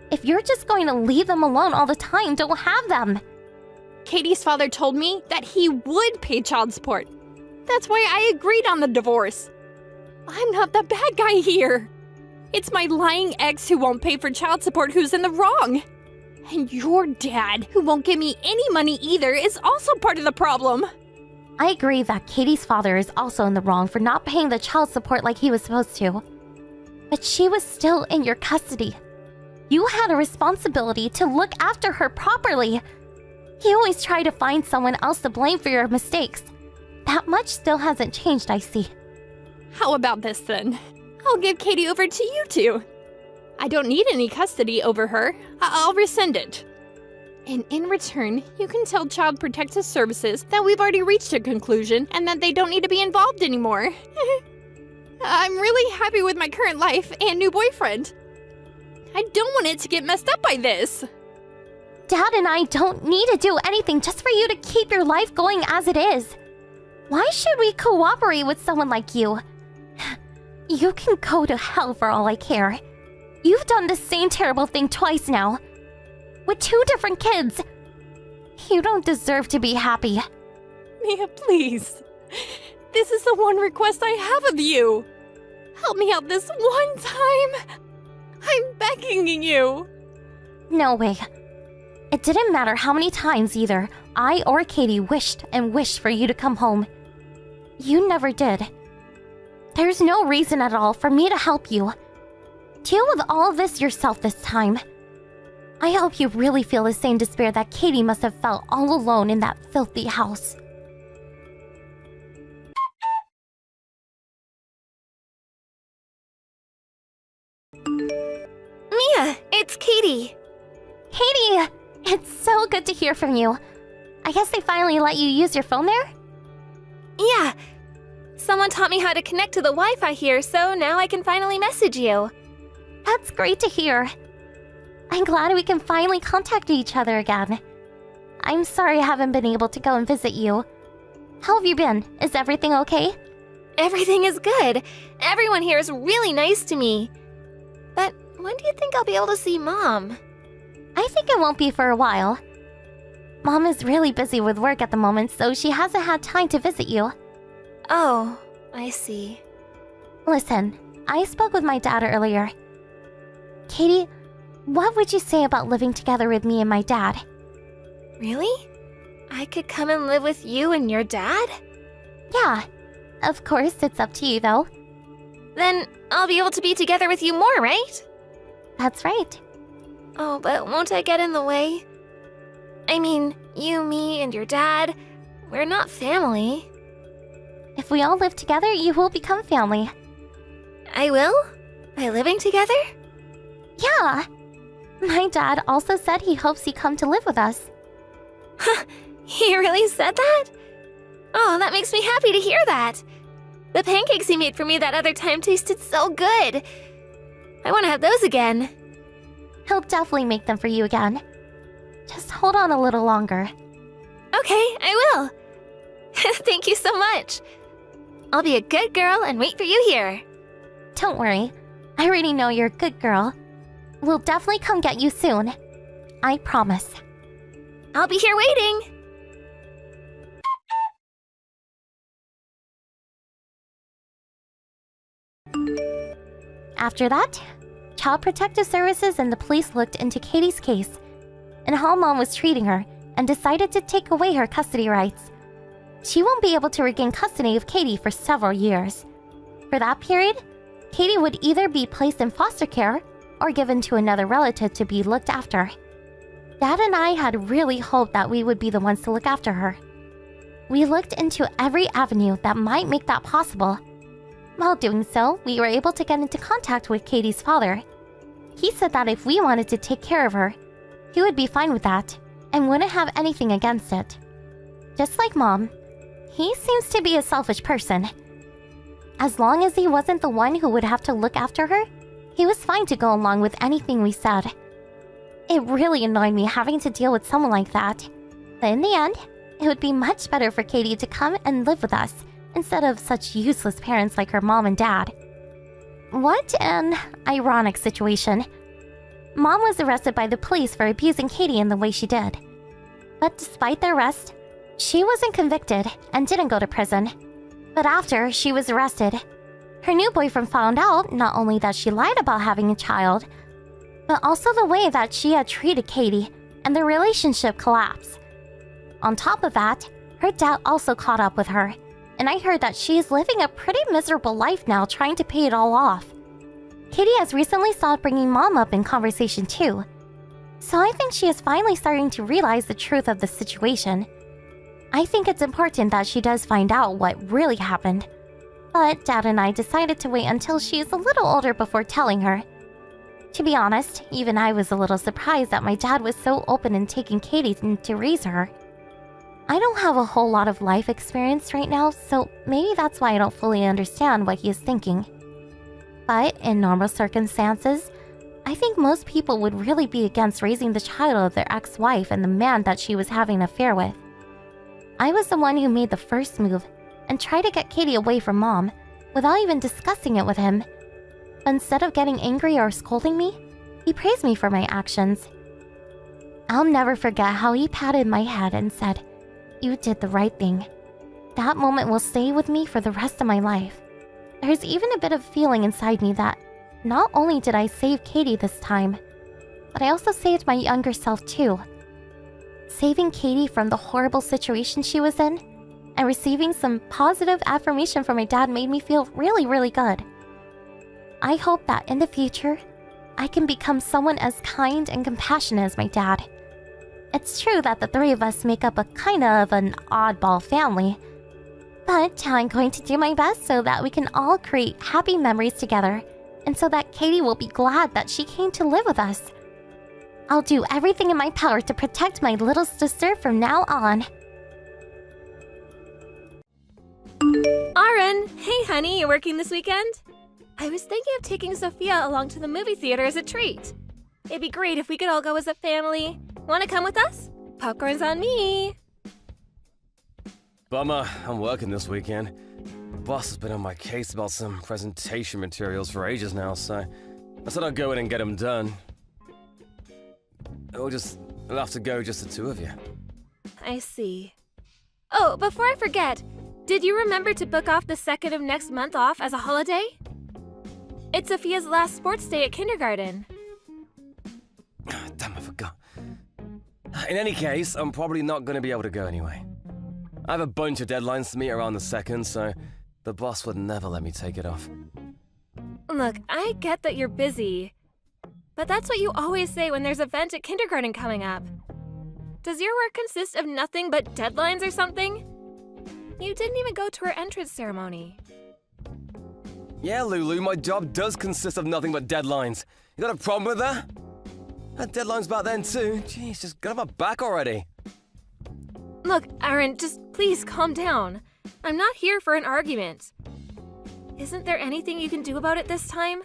If you're just going to leave them alone all the time, don't have them. Katie's father told me that he would pay child support. That's why I agreed on the divorce. I'm not the bad guy here. It's my lying ex who won't pay for child support who's in the wrong. And your dad, who won't give me any money either, is also part of the problem. I agree that Katie's father is also in the wrong for not paying the child support like he was supposed to. But she was still in your custody. You had a responsibility to look after her properly. You always try to find someone else to blame for your mistakes. That much still hasn't changed, I see. How about this then? I'll give Katie over to you two. I don't need any custody over her. I'll rescind it. And in return, you can tell Child Protective Services that we've already reached a conclusion and that they don't need to be involved anymore. I'm really happy with my current life and new boyfriend. I don't want it to get messed up by this. Dad and I don't need to do anything just for you to keep your life going as it is. Why should we cooperate with someone like you? You can go to hell for all I care. You've done the same terrible thing twice now. With 2 different kids. You don't deserve to be happy. Mia, please. This is the one request I have of you. Help me out this one time. I'm begging you. No way. It didn't matter how many times either I or Katie wished and wished for you to come home. You never did. There's no reason at all for me to help you. Deal with all of this yourself this time. I hope you really feel the same despair that Katie must have felt all alone in that filthy house. Mia, it's Katie. Katie! It's so good to hear from you. I guess they finally let you use your phone there? Yeah. Someone taught me how to connect to the Wi-Fi here, so now I can finally message you. That's great to hear. I'm glad we can finally contact each other again. I'm sorry I haven't been able to go and visit you. How have you been? Is everything okay? Everything is good. Everyone here is really nice to me. But when do you think I'll be able to see Mom? I think it won't be for a while. Mom is really busy with work at the moment, so she hasn't had time to visit you. Oh, I see. Listen, I spoke with my dad earlier. Katie, what would you say about living together with me and my dad? Really? I could come and live with you and your dad? Yeah. Of course, it's up to you, though. Then I'll be able to be together with you more, right? That's right. Oh, but won't I get in the way? I mean, you, me, and your dad, we're not family. If we all live together, you will become family. I will? By living together? Yeah. My dad also said he hopes you come to live with us. Huh, he really said that? Oh, that makes me happy to hear that. The pancakes he made for me that other time tasted so good. I want to have those again. He'll definitely make them for you again. Just hold on a little longer. Okay, I will. Thank you so much. I'll be a good girl and wait for you here. Don't worry. I already know you're a good girl. We'll definitely come get you soon. I promise. I'll be here waiting. After that, Child Protective Services and the police looked into Katie's case and how Mom was treating her and decided to take away her custody rights. She won't be able to regain custody of Katie for several years. For that period, Katie would either be placed in foster care or given to another relative to be looked after. Dad and I had really hoped that we would be the ones to look after her. We looked into every avenue that might make that possible. While doing so, we were able to get into contact with Katie's father. He said that if we wanted to take care of her, he would be fine with that and wouldn't have anything against it. Just like Mom, he seems to be a selfish person. As long as he wasn't the one who would have to look after her, he was fine to go along with anything we said. It really annoyed me having to deal with someone like that. But in the end, it would be much better for Katie to come and live with us instead of such useless parents like her mom and dad. What an ironic situation. Mom was arrested by the police for abusing Katie in the way she did. But despite the arrest, she wasn't convicted and didn't go to prison. But after she was arrested, her new boyfriend found out not only that she lied about having a child, but also the way that she had treated Katie, and the relationship collapsed. On top of that, her dad also caught up with her, and I heard that she is living a pretty miserable life now trying to pay it all off. Katie has recently started bringing Mom up in conversation too, so I think she is finally starting to realize the truth of the situation. I think it's important that she does find out what really happened, but Dad and I decided to wait until she is a little older before telling her. To be honest, even I was a little surprised that my dad was so open in taking Katie to raise her. I don't have a whole lot of life experience right now, so maybe that's why I don't fully understand what he is thinking. But in normal circumstances, I think most people would really be against raising the child of their ex-wife and the man that she was having an affair with. I was the one who made the first move and tried to get Katie away from Mom without even discussing it with him. But instead of getting angry or scolding me, he praised me for my actions. I'll never forget how he patted my head and said, "You did the right thing." That moment will stay with me for the rest of my life. There's even a bit of feeling inside me that not only did I save Katie this time, but I also saved my younger self too. Saving Katie from the horrible situation she was in, and receiving some positive affirmation from my dad made me feel really good. I hope that in the future, I can become someone as kind and compassionate as my dad. It's true that the three of us make up a kind of an oddball family, but I'm going to do my best so that we can all create happy memories together, and so that Katie will be glad that she came to live with us. I'll do everything in my power to protect my little sister from now on. Aaron, hey honey, you working this weekend? I was thinking of taking Sophia along to the movie theater as a treat. It'd be great if we could all go as a family. Want to come with us? Popcorn's on me. Bummer, I'm working this weekend. The boss has been on my case about some presentation materials for ages now, so I said I'd go in and get them done. We'll have to go just the two of you. I see. Oh, before I forget, did you remember to book off the 2nd of next month off as a holiday? It's Sophia's last sports day at kindergarten. Damn, I forgot. In any case, I'm probably not going to be able to go anyway. I have a bunch of deadlines to meet around the 2nd, so the boss would never let me take it off. Look, I get that you're busy, but that's what you always say when there's an event at kindergarten coming up. Does your work consist of nothing but deadlines or something? You didn't even go to her entrance ceremony. Yeah, Lulu, my job does consist of nothing but deadlines. You got a problem with that? I had deadlines back then too. Jeez, just get off my back already. Look, Aaron, just please calm down. I'm not here for an argument. Isn't there anything you can do about it this time?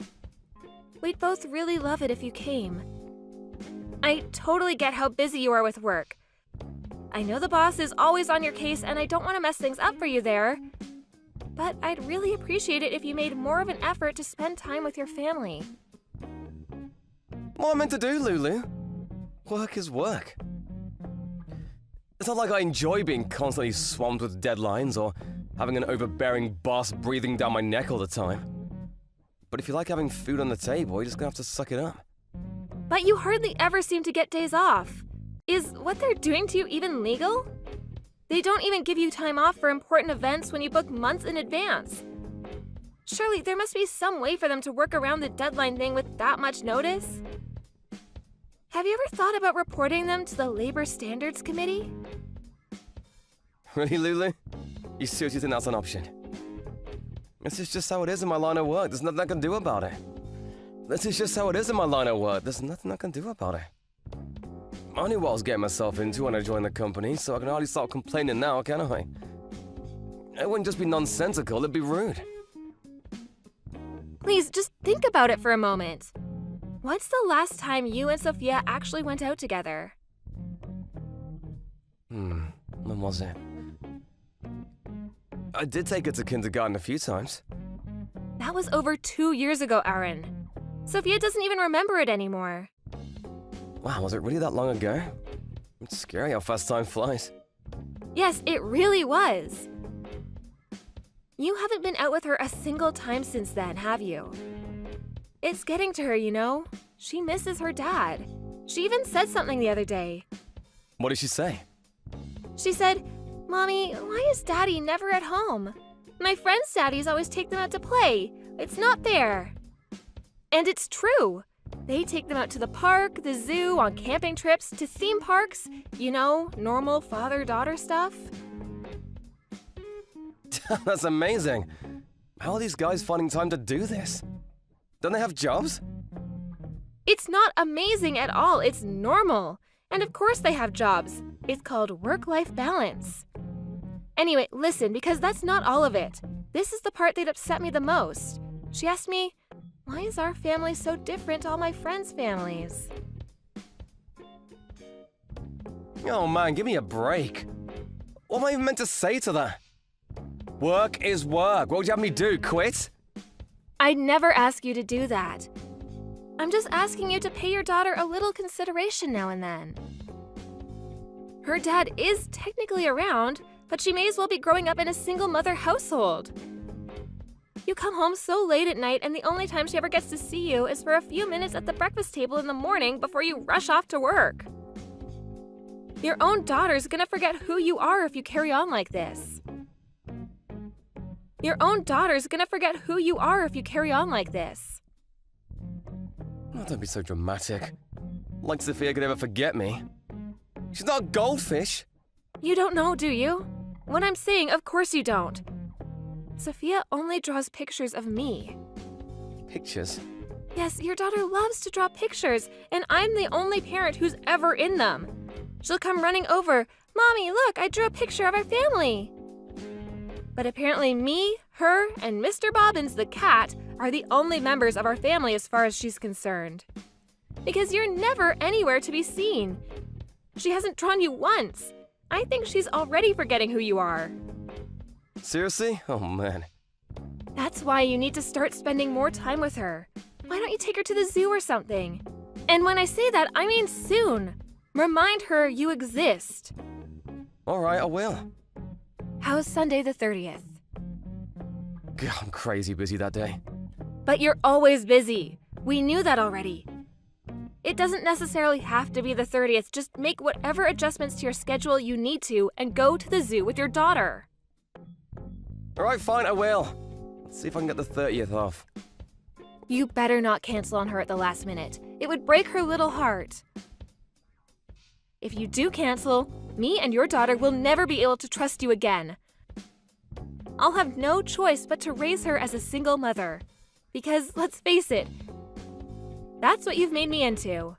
We'd both really love it if you came. I totally get how busy you are with work. I know the boss is always on your case and I don't want to mess things up for you there. But I'd really appreciate it if you made more of an effort to spend time with your family. What am I meant to do, Lulu? Work is work. It's not like I enjoy being constantly swamped with deadlines or having an overbearing boss breathing down my neck all the time. But if you like having food on the table, you're just gonna have to suck it up. But you hardly ever seem to get days off. Is what they're doing to you even legal? They don't even give you time off for important events when you book months in advance. Surely there must be some way for them to work around the deadline thing with that much notice? Have you ever thought about reporting them to the Labor Standards Committee? Really, Lulu? You seriously think that's an option? This is just how it is in my line of work. There's nothing I can do about it. This is just how it is in my line of work. There's nothing I can do about it. I knew what I was getting myself into when I joined the company, so I can hardly start complaining now, can I? It wouldn't just be nonsensical, it'd be rude. Please, just think about it for a moment. What's the last time you and Sophia actually went out together? When was it? I did take her to kindergarten a few times. That was over 2 years ago, Aaron. Sophia doesn't even remember it anymore. Wow, was it really that long ago? It's scary how fast time flies. Yes, it really was. You haven't been out with her a single time since then, have you? It's getting to her, you know. She misses her dad. She even said something the other day. What did she say? She said, "Mommy, why is Daddy never at home? My friends' daddies always take them out to play. It's not fair." And it's true. They take them out to the park, the zoo, on camping trips, to theme parks. You know, normal father-daughter stuff. That's amazing. How are these guys finding time to do this? Don't they have jobs? It's not amazing at all. It's normal. And of course they have jobs. It's called work-life balance. Anyway, listen, because that's not all of it. This is the part that upset me the most. She asked me, "Why is our family so different to all my friends' families?" Oh man, give me a break. What am I even meant to say to that? Work is work. What would you have me do, quit? I'd never ask you to do that. I'm just asking you to pay your daughter a little consideration now and then. Her dad is technically around, but she may as well be growing up in a single-mother household. You come home so late at night, and the only time she ever gets to see you is for a few minutes at the breakfast table in the morning before you rush off to work. Your own daughter's gonna forget who you are if you carry on like this. Your own daughter's gonna forget who you are if you carry on like this. Oh, don't be so dramatic. Like Sophia could ever forget me. She's not a goldfish. You don't know, do you? What I'm saying, of course you don't. Sophia only draws pictures of me. Pictures? Yes, your daughter loves to draw pictures, and I'm the only parent who's ever in them. She'll come running over, "Mommy, look, I drew a picture of our family." But apparently me, her, and Mr. Bobbins the cat are the only members of our family as far as she's concerned. Because you're never anywhere to be seen. She hasn't drawn you once. I think she's already forgetting who you are. Seriously? Oh man. That's why you need to start spending more time with her. Why don't you take her to the zoo or something? And when I say that, I mean soon. Remind her you exist. Alright, I will. How's Sunday the 30th? God, I'm crazy busy that day. But you're always busy. We knew that already. It doesn't necessarily have to be the 30th. Just make whatever adjustments to your schedule you need to and go to the zoo with your daughter. Alright, fine, I will. Let's see if I can get the 30th off. You better not cancel on her at the last minute. It would break her little heart. If you do cancel, me and your daughter will never be able to trust you again. I'll have no choice but to raise her as a single mother. Because, let's face it, that's what you've made me into.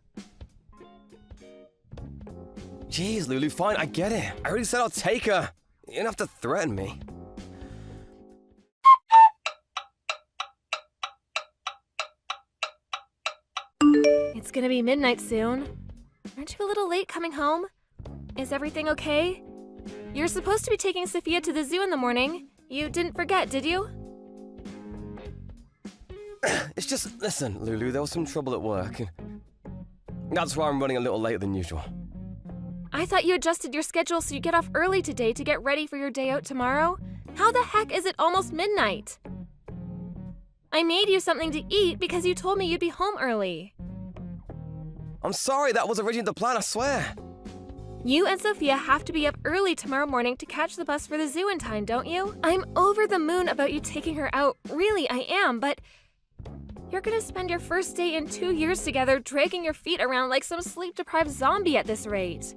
Jeez, Lulu, fine, I get it. I already said I'll take her. You don't have to threaten me. It's gonna be midnight soon. Aren't you a little late coming home? Is everything okay? You're supposed to be taking Sophia to the zoo in the morning. You didn't forget, did you? It's just, listen, Lulu, there was some trouble at work, and that's why I'm running a little later than usual. I thought you adjusted your schedule so you get off early today to get ready for your day out tomorrow. How the heck is it almost midnight? I made you something to eat because you told me you'd be home early. I'm sorry, that was originally the plan, I swear. You and Sophia have to be up early tomorrow morning to catch the bus for the zoo in time, don't you? I'm over the moon about you taking her out. Really, I am, but you're gonna spend your first day in 2 years together dragging your feet around like some sleep-deprived zombie at this rate.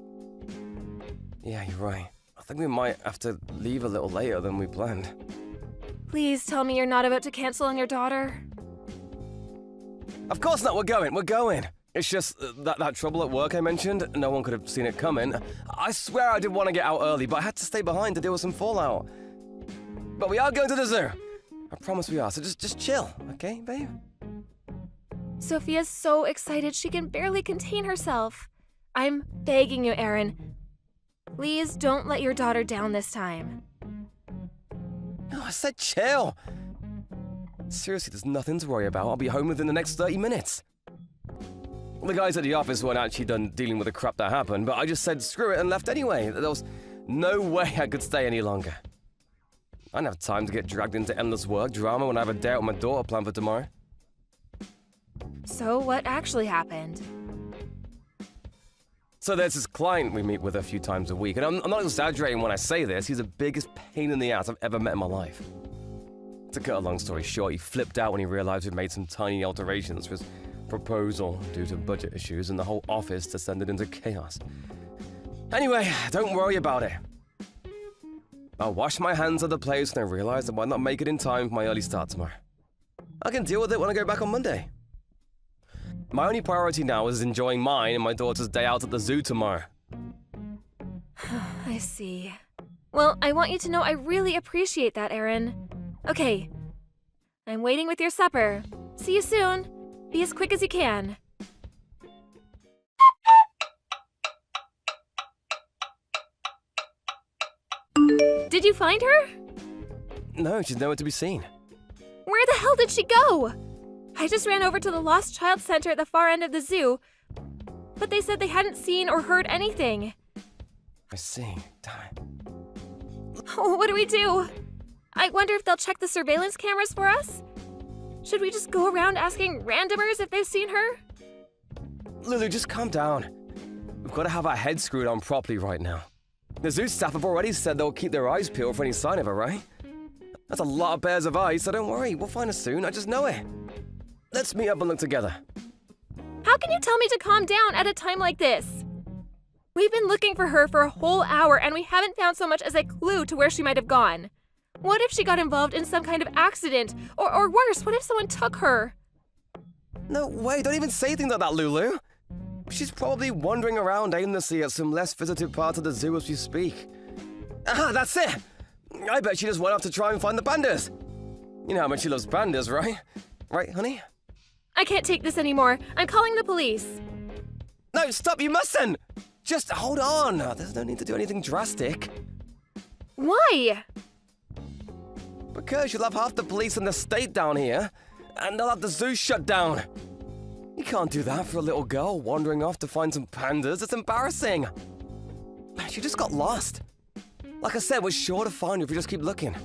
Yeah, you're right. I think we might have to leave a little later than we planned. Please tell me you're not about to cancel on your daughter. Of course not, we're going. It's just that trouble at work I mentioned, no one could have seen it coming. I swear I did want to get out early, but I had to stay behind to deal with some fallout. But we are going to the zoo. I promise we are, so just chill, okay, babe? Sophia's so excited she can barely contain herself. I'm begging you, Aaron. Please don't let your daughter down this time. No, I said chill. Seriously, there's nothing to worry about. I'll be home within the next 30 minutes. The guys at the office weren't actually done dealing with the crap that happened, but I just said screw it and left anyway. There was no way I could stay any longer. I don't have time to get dragged into endless work drama when I have a day out with my daughter planned for tomorrow. So what actually happened? So there's this client we meet with a few times a week, and I'm not exaggerating when I say this. He's the biggest pain in the ass I've ever met in my life. To cut a long story short, he flipped out when he realized we'd made some tiny alterations to his proposal due to budget issues, and the whole office descended into chaos. Anyway, don't worry about it. I'll wash my hands of the place when I realize I might not make it in time for my early start tomorrow. I can deal with it when I go back on Monday. My only priority now is enjoying mine and my daughter's day out at the zoo tomorrow. I see. Well, I want you to know I really appreciate that, Aaron. Okay. I'm waiting with your supper. See you soon. Be as quick as you can. Did you find her? No, she's nowhere to be seen. Where the hell did she go? I just ran over to the Lost Child Center at the far end of the zoo, but they said they hadn't seen or heard anything. I see. Damn it. Oh, what do we do? I wonder if they'll check the surveillance cameras for us? Should we just go around asking randomers if they've seen her? Lulu, just calm down. We've got to have our heads screwed on properly right now. The zoo staff have already said they'll keep their eyes peeled for any sign of her, right? That's a lot of pairs of eyes, so don't worry. We'll find her soon. I just know it. Let's meet up and look together. How can you tell me to calm down at a time like this? We've been looking for her for a whole hour and we haven't found so much as a clue to where she might have gone. What if she got involved in some kind of accident? Or worse, what if someone took her? No way, don't even say things like that, Lulu. She's probably wandering around aimlessly at some less visited part of the zoo as we speak. Ah, that's it! I bet she just went off to try and find the pandas. You know how much she loves pandas, right? Right, honey? I can't take this anymore. I'm calling the police. No, stop, you mustn't! Just hold on. There's no need to do anything drastic. Why? Because you'll have half the police in the state down here, and they'll have the zoo shut down. You can't do that for a little girl wandering off to find some pandas. It's embarrassing. She just got lost. Like I said, we're sure to find her if we just keep looking.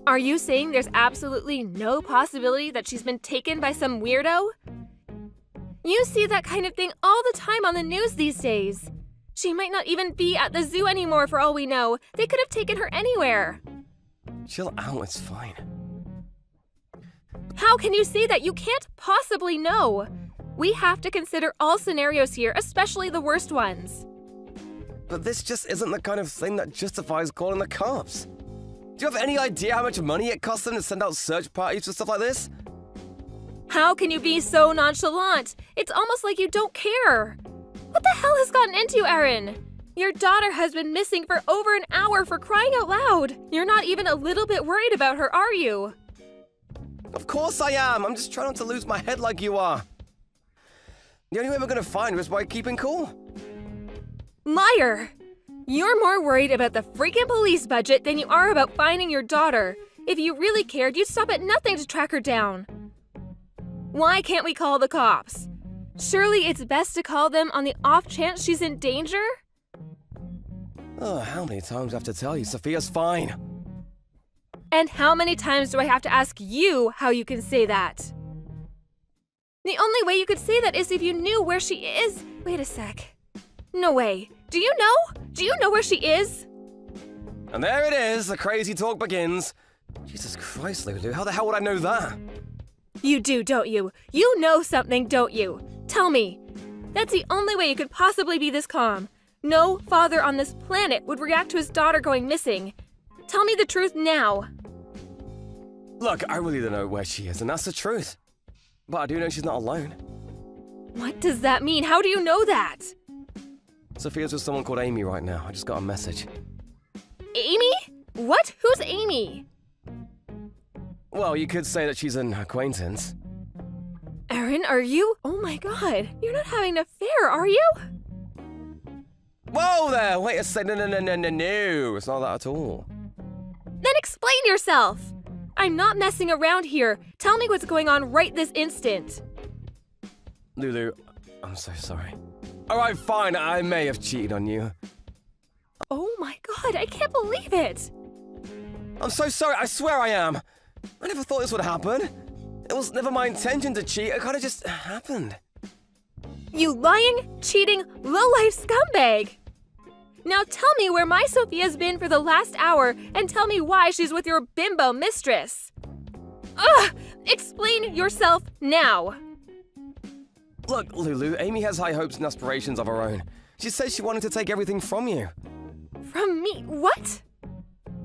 Are you saying there's absolutely no possibility that she's been taken by some weirdo? You see that kind of thing all the time on the news these days. She might not even be at the zoo anymore for all we know. They could have taken her anywhere. Chill out, it's fine. How can you say that? You can't possibly know. We have to consider all scenarios here, especially the worst ones. But this just isn't the kind of thing that justifies calling the cops. Do you have any idea how much money it costs them to send out search parties for stuff like this? How can you be so nonchalant? It's almost like you don't care. What the hell has gotten into you, Aaron? Your daughter has been missing for over an hour, for crying out loud. You're not even a little bit worried about her, are you? Of course I am. I'm just trying not to lose my head like you are. The only way we're going to find her is by keeping cool. Liar! You're more worried about the freaking police budget than you are about finding your daughter. If you really cared, you'd stop at nothing to track her down. Why can't we call the cops? Surely it's best to call them on the off chance she's in danger? Oh, how many times do I have to tell you? Sophia's fine. And how many times do I have to ask you how you can say that? The only way you could say that is if you knew where she is. Wait a sec. No way. Do you know? Do you know where she is? And there it is, the crazy talk begins. Jesus Christ, Lulu, how the hell would I know that? You do, don't you? You know something, don't you? Tell me. That's the only way you could possibly be this calm. No father on this planet would react to his daughter going missing. Tell me the truth now. Look, I really don't know where she is, and that's the truth. But I do know she's not alone. What does that mean? How do you know that? Sophia's with someone called Amy right now. I just got a message. Amy? What? Who's Amy? Well, you could say that she's an acquaintance. Aaron, are you? Oh my god, you're not having an affair, are you? Whoa there! Wait a second. No. It's not that at all. Then explain yourself! I'm not messing around here. Tell me what's going on right this instant. Lulu, I'm so sorry. Alright, fine. I may have cheated on you. Oh my god, I can't believe it! I'm so sorry. I swear I am. I never thought this would happen. It was never my intention to cheat. It kind of just happened. You lying, cheating, low-life scumbag! Now tell me where my Sophia's been for the last hour and tell me why she's with your bimbo mistress. Ugh! Explain yourself now! Look, Lulu, Amy has high hopes and aspirations of her own. She says she wanted to take everything from you. From me? What?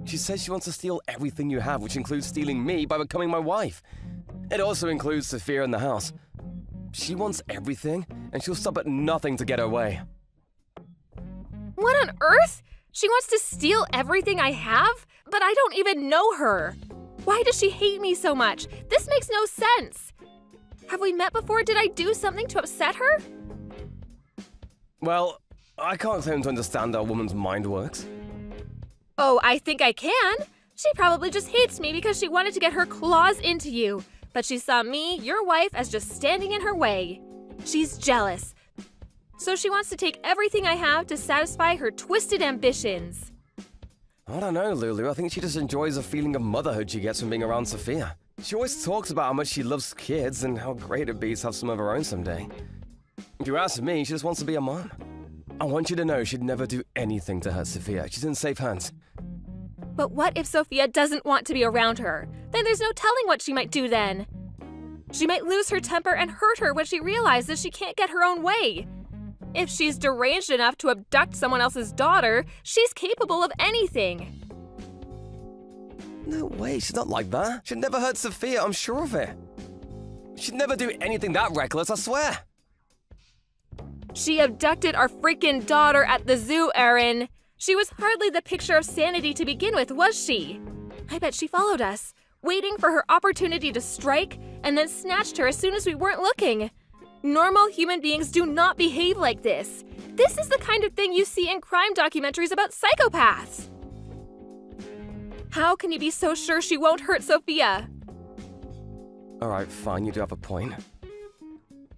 She says she wants to steal everything you have, which includes stealing me by becoming my wife. It also includes Sophia in the house. She wants everything, and she'll stop at nothing to get her way. What on earth? She wants to steal everything I have? But I don't even know her. Why does she hate me so much? This makes no sense. Have we met before? Did I do something to upset her? Well, I can't claim to understand how a woman's mind works. Oh, I think I can. She probably just hates me because she wanted to get her claws into you. But she saw me, your wife, as just standing in her way. She's jealous. So she wants to take everything I have to satisfy her twisted ambitions. I don't know, Lulu. I think she just enjoys the feeling of motherhood she gets from being around Sophia. She always talks about how much she loves kids and how great it'd be to have some of her own someday. If you ask me, she just wants to be a mom. I want you to know she'd never do anything to hurt Sophia. She's in safe hands. But what if Sophia doesn't want to be around her? Then there's no telling what she might do then. She might lose her temper and hurt her when she realizes she can't get her own way. If she's deranged enough to abduct someone else's daughter, she's capable of anything. No way, she's not like that. She'd never hurt Sophia, I'm sure of it. She'd never do anything that reckless, I swear. She abducted our freaking daughter at the zoo, Aaron. She was hardly the picture of sanity to begin with, was she? I bet she followed us, waiting for her opportunity to strike, and then snatched her as soon as we weren't looking. Normal human beings do not behave like this. This is the kind of thing you see in crime documentaries about psychopaths. How can you be so sure she won't hurt Sophia? Alright, fine, you do have a point.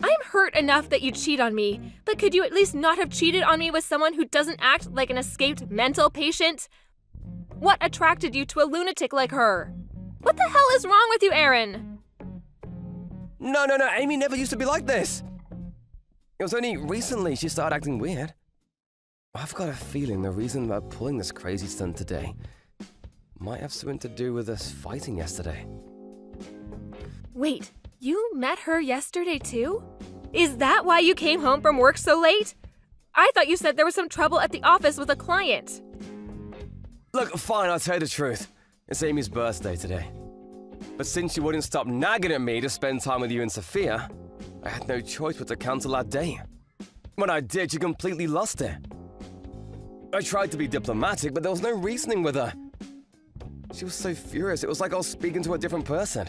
I'm hurt enough that you cheat on me, but could you at least not have cheated on me with someone who doesn't act like an escaped mental patient? What attracted you to a lunatic like her? What the hell is wrong with you, Aaron? No, Amy never used to be like this. It was only recently she started acting weird. I've got a feeling the reason they're pulling this crazy stunt today might have something to do with us fighting yesterday. Wait, you met her yesterday too? Is that why you came home from work so late? I thought you said there was some trouble at the office with a client. Look, fine, I'll tell you the truth. It's Amy's birthday today. But since she wouldn't stop nagging at me to spend time with you and Sophia, I had no choice but to cancel that day. When I did, she completely lost it. I tried to be diplomatic, but there was no reasoning with her. She was so furious, it was like I was speaking to a different person.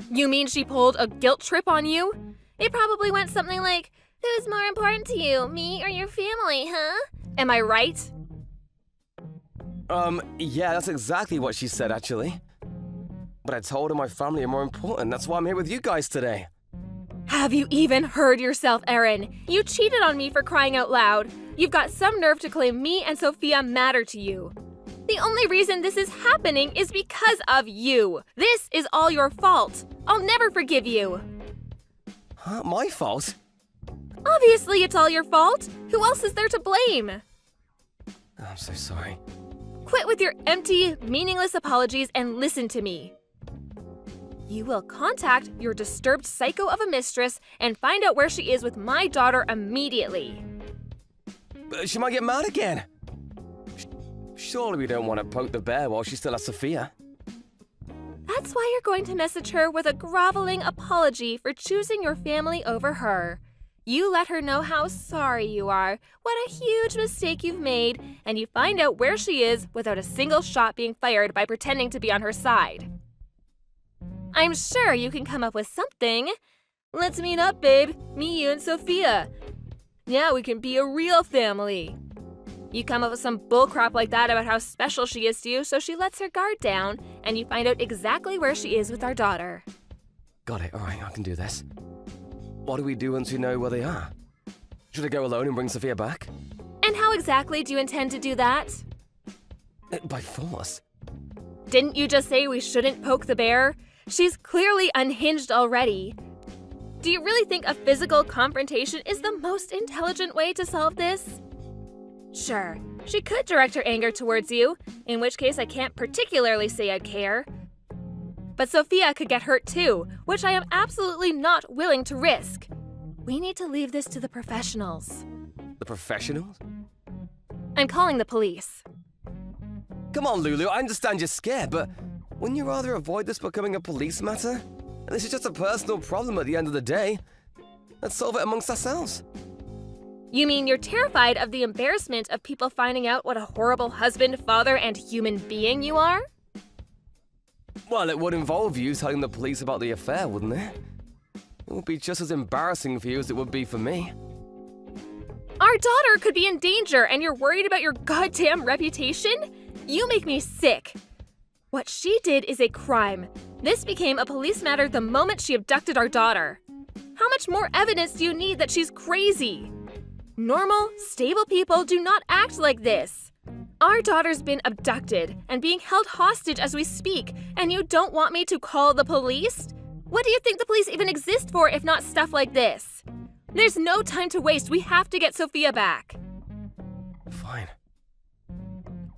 You mean she pulled a guilt trip on you? It probably went something like, Who's more important to you, me or your family, huh? Am I right? Yeah, that's exactly what she said, actually. But I told her my family are more important. That's why I'm here with you guys today. Have you even heard yourself, Erin? You cheated on me for crying out loud. You've got some nerve to claim me and Sophia matter to you. The only reason this is happening is because of you. This is all your fault. I'll never forgive you. Huh? My fault? Obviously, it's all your fault. Who else is there to blame? I'm so sorry. Quit with your empty, meaningless apologies and listen to me. You will contact your disturbed psycho of a mistress and find out where she is with my daughter immediately. She might get mad again. Surely we don't want to poke the bear while she still has Sophia. That's why you're going to message her with a groveling apology for choosing your family over her. You let her know how sorry you are, what a huge mistake you've made, and you find out where she is without a single shot being fired by pretending to be on her side. I'm sure you can come up with something. Let's meet up, babe. Me, you, and Sophia. Yeah, we can be a real family. You come up with some bullcrap like that about how special she is to you, so she lets her guard down, and you find out exactly where she is with our daughter. Got it. All right, I can do this. What do we do once we know where they are? Should I go alone and bring Sophia back? And how exactly do you intend to do that? By force. Didn't you just say we shouldn't poke the bear? She's clearly unhinged already. Do you really think a physical confrontation is the most intelligent way to solve this? Sure, she could direct her anger towards you, in which case I can't particularly say I'd care. But Sophia could get hurt too, which I am absolutely not willing to risk. We need to leave this to the professionals. The professionals? I'm calling the police. Come on, Lulu, I understand you're scared, but wouldn't you rather avoid this becoming a police matter? This is just a personal problem at the end of the day. Let's solve it amongst ourselves. You mean you're terrified of the embarrassment of people finding out what a horrible husband, father, and human being you are? Well, it would involve you telling the police about the affair, wouldn't it? It would be just as embarrassing for you as it would be for me. Our daughter could be in danger and you're worried about your goddamn reputation? You make me sick. What she did is a crime. This became a police matter the moment she abducted our daughter. How much more evidence do you need that she's crazy? Normal, stable people do not act like this. Our daughter's been abducted and being held hostage as we speak, and you don't want me to call the police? What do you think the police even exist for if not stuff like this? There's no time to waste. We have to get Sophia back. Fine.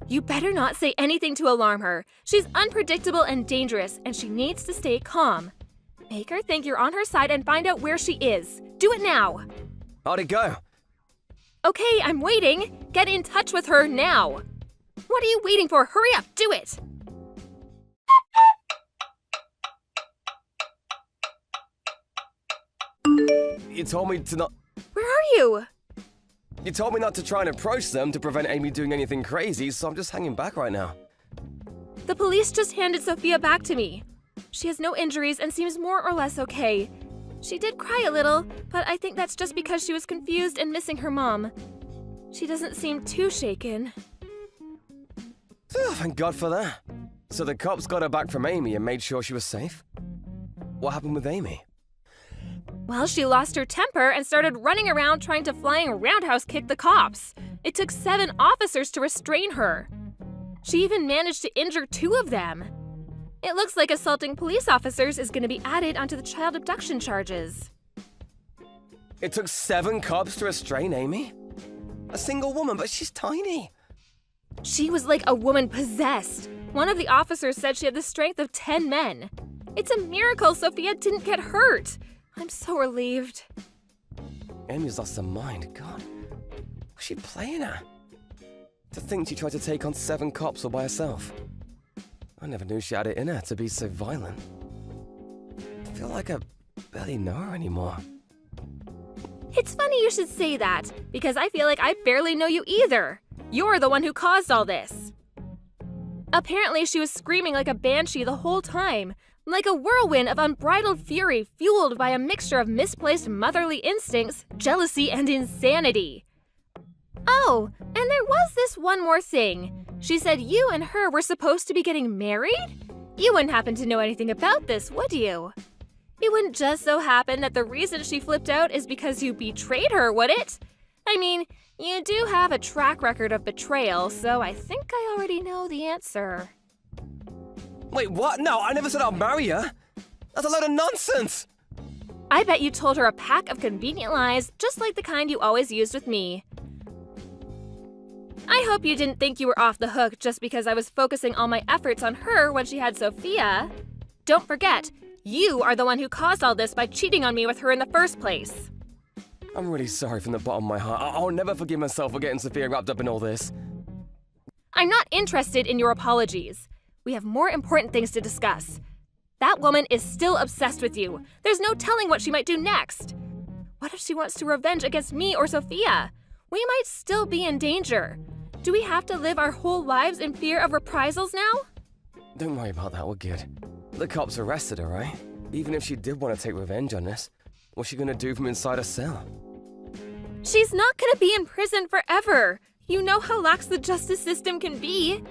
You better not say anything to alarm her. She's unpredictable and dangerous, and she needs to stay calm. Make her think you're on her side and find out where she is. Do it now. How'd it go? Okay, I'm waiting. Get in touch with her now. What are you waiting for? Hurry up, do it. You told me to not... Where are you? You told me not to try and approach them to prevent Amy doing anything crazy, so I'm just hanging back right now. The police just handed Sophia back to me. She has no injuries and seems more or less okay. She did cry a little, but I think that's just because she was confused and missing her mom. She doesn't seem too shaken. Thank God for that. So the cops got her back from Amy and made sure she was safe? What happened with Amy? Well, she lost her temper and started running around trying to flying roundhouse kick the cops. It took 7 officers to restrain her. She even managed to injure 2 of them. It looks like assaulting police officers is going to be added onto the child abduction charges. It took 7 cops to restrain Amy? A single woman, but she's tiny. She was like a woman possessed. One of the officers said she had the strength of 10 men. It's a miracle Sophia didn't get hurt. I'm so relieved. Amy's lost her mind. God, was she playing her? To think she tried to take on 7 cops all by herself. I never knew she had it in her to be so violent. I feel like I barely know her anymore. It's funny you should say that, because I feel like I barely know you either. You're the one who caused all this. Apparently she was screaming like a banshee the whole time. Like a whirlwind of unbridled fury fueled by a mixture of misplaced motherly instincts, jealousy, and insanity. Oh, and there was this one more thing. She said you and her were supposed to be getting married? You wouldn't happen to know anything about this, would you? It wouldn't just so happen that the reason she flipped out is because you betrayed her, would it? I mean, you do have a track record of betrayal, so I think I already know the answer. Wait, what? No, I never said I'll marry her. That's a load of nonsense. I bet you told her a pack of convenient lies, just like the kind you always used with me. I hope you didn't think you were off the hook just because I was focusing all my efforts on her when she had Sophia. Don't forget, you are the one who caused all this by cheating on me with her in the first place. I'm really sorry from the bottom of my heart. I'll never forgive myself for getting Sophia wrapped up in all this. I'm not interested in your apologies. We have more important things to discuss. That woman is still obsessed with you. There's no telling what she might do next. What if she wants to revenge against me or Sophia? We might still be in danger. Do we have to live our whole lives in fear of reprisals now? Don't worry about that, we're good. The cops arrested her, right? Even if she did want to take revenge on us, what's she gonna do from inside a cell? She's not gonna be in prison forever. You know how lax the justice system can be.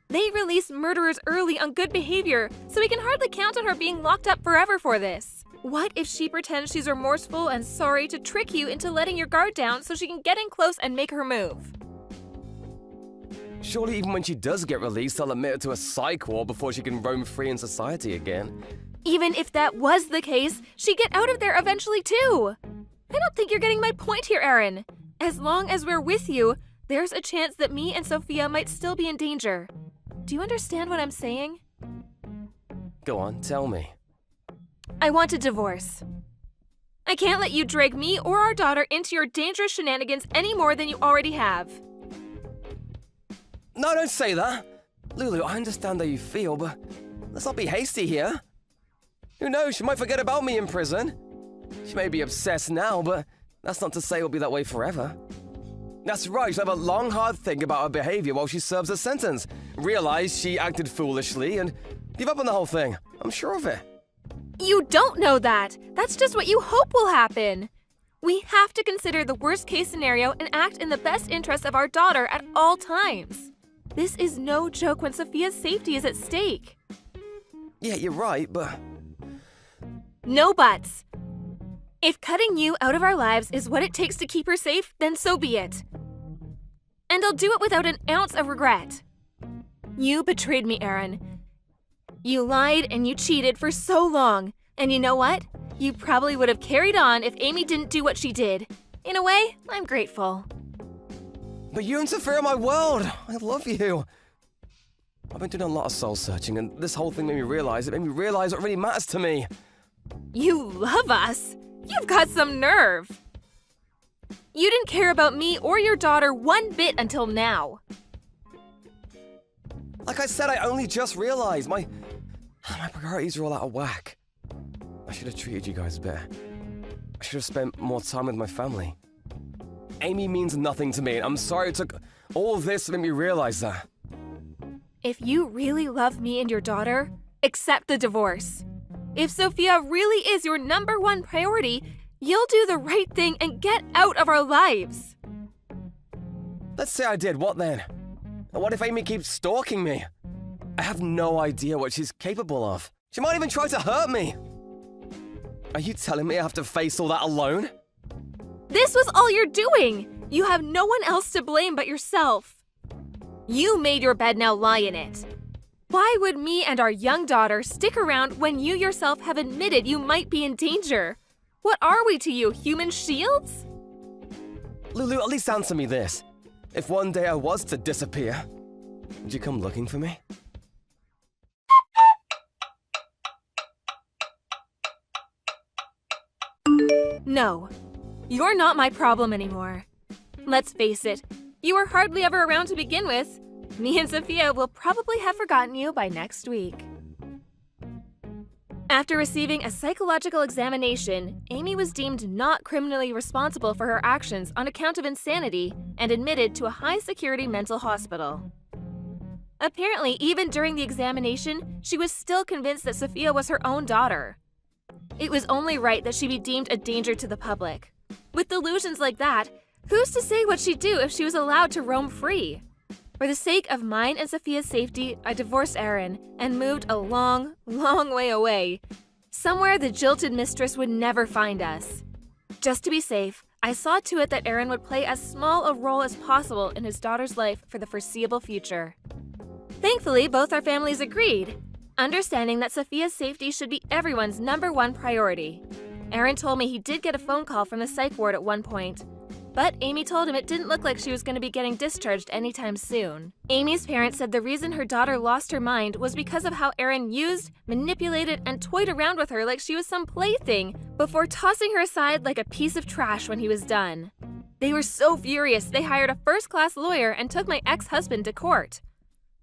They release murderers early on good behavior, so we can hardly count on her being locked up forever for this. What if she pretends she's remorseful and sorry to trick you into letting your guard down so she can get in close and make her move? Surely even when she does get released, they'll admit her to a psych ward before she can roam free in society again. Even if that was the case, she'd get out of there eventually too. I don't think you're getting my point here, Aaron. As long as we're with you, there's a chance that me and Sophia might still be in danger. Do you understand what I'm saying? Go on, tell me. I want a divorce. I can't let you drag me or our daughter into your dangerous shenanigans any more than you already have. No, don't say that. Lulu, I understand how you feel, but let's not be hasty here. Who knows, she might forget about me in prison. She may be obsessed now, but that's not to say it'll be that way forever. That's right, she'll have a long, hard think about her behavior while she serves her sentence. Realize she acted foolishly and give up on the whole thing. I'm sure of it. You don't know that. That's just what you hope will happen. We have to consider the worst-case scenario and act in the best interest of our daughter at all times. This is no joke when Sophia's safety is at stake. Yeah, you're right, but... No buts. If cutting you out of our lives is what it takes to keep her safe, then so be it. And I'll do it without an ounce of regret. You betrayed me, Aaron. You lied and you cheated for so long. And you know what? You probably would have carried on if Amy didn't do what she did. In a way, I'm grateful. But you and Sophia are my world. I love you. I've been doing a lot of soul searching, and this whole thing made me realize what really matters to me. You love us? You've got some nerve. You didn't care about me or your daughter one bit until now. Like I said, I only just realized my priorities are all out of whack. I should have treated you guys better. I should have spent more time with my family. Amy means nothing to me, and I'm sorry it took all this to make me realize that. If you really love me and your daughter, accept the divorce. If Sophia really is your #1 priority, you'll do the right thing and get out of our lives. Let's say I did, what then? And what if Amy keeps stalking me? I have no idea what she's capable of. She might even try to hurt me. Are you telling me I have to face all that alone? This was all you're doing. You have no one else to blame but yourself. You made your bed, now lie in it. Why would me and our young daughter stick around when you yourself have admitted you might be in danger? What are we to you, human shields? Lulu, at least answer me this. If one day I was to disappear, would you come looking for me? No. You're not my problem anymore. Let's face it, you were hardly ever around to begin with. Me and Sophia will probably have forgotten you by next week. After receiving a psychological examination, Amy was deemed not criminally responsible for her actions on account of insanity and admitted to a high-security mental hospital. Apparently, even during the examination, she was still convinced that Sophia was her own daughter. It was only right that she be deemed a danger to the public. With delusions like that, who's to say what she'd do if she was allowed to roam free? For the sake of mine and Sophia's safety, I divorced Aaron and moved a long, long way away. Somewhere the jilted mistress would never find us. Just to be safe, I saw to it that Aaron would play as small a role as possible in his daughter's life for the foreseeable future. Thankfully, both our families agreed, understanding that Sophia's safety should be everyone's #1 priority. Aaron told me he did get a phone call from the psych ward at one point, but Amy told him it didn't look like she was going to be getting discharged anytime soon. Amy's parents said the reason her daughter lost her mind was because of how Aaron used, manipulated, and toyed around with her like she was some plaything before tossing her aside like a piece of trash when he was done. They were so furious they hired a first-class lawyer and took my ex-husband to court.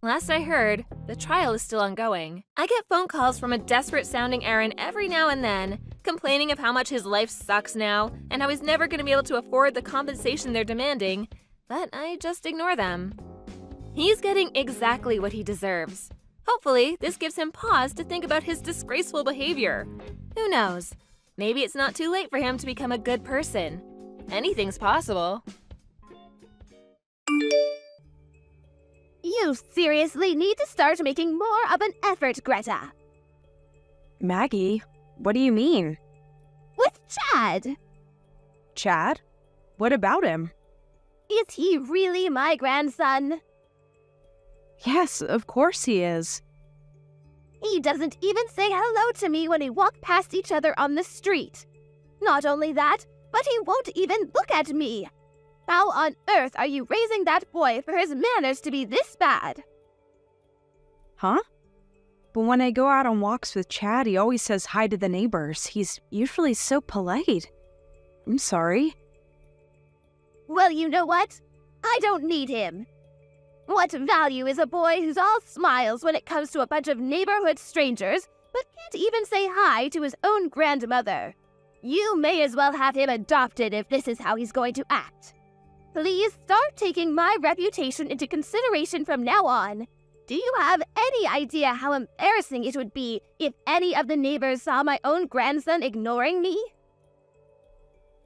Last I heard, the trial is still ongoing. I get phone calls from a desperate-sounding Aaron every now and then, complaining of how much his life sucks now and how he's never going to be able to afford the compensation they're demanding, but I just ignore them. He's getting exactly what he deserves. Hopefully, this gives him pause to think about his disgraceful behavior. Who knows? Maybe it's not too late for him to become a good person. Anything's possible. You seriously need to start making more of an effort, Greta. Maggie, what do you mean? With Chad. Chad? What about him? Is he really my grandson? Yes, of course he is. He doesn't even say hello to me when we walk past each other on the street. Not only that, but he won't even look at me. How on earth are you raising that boy for his manners to be this bad? Huh? But when I go out on walks with Chad, he always says hi to the neighbors. He's usually so polite. I'm sorry. Well, you know what? I don't need him. What value is a boy who's all smiles when it comes to a bunch of neighborhood strangers, but can't even say hi to his own grandmother? You may as well have him adopted if this is how he's going to act. Please start taking my reputation into consideration from now on. Do you have any idea how embarrassing it would be if any of the neighbors saw my own grandson ignoring me?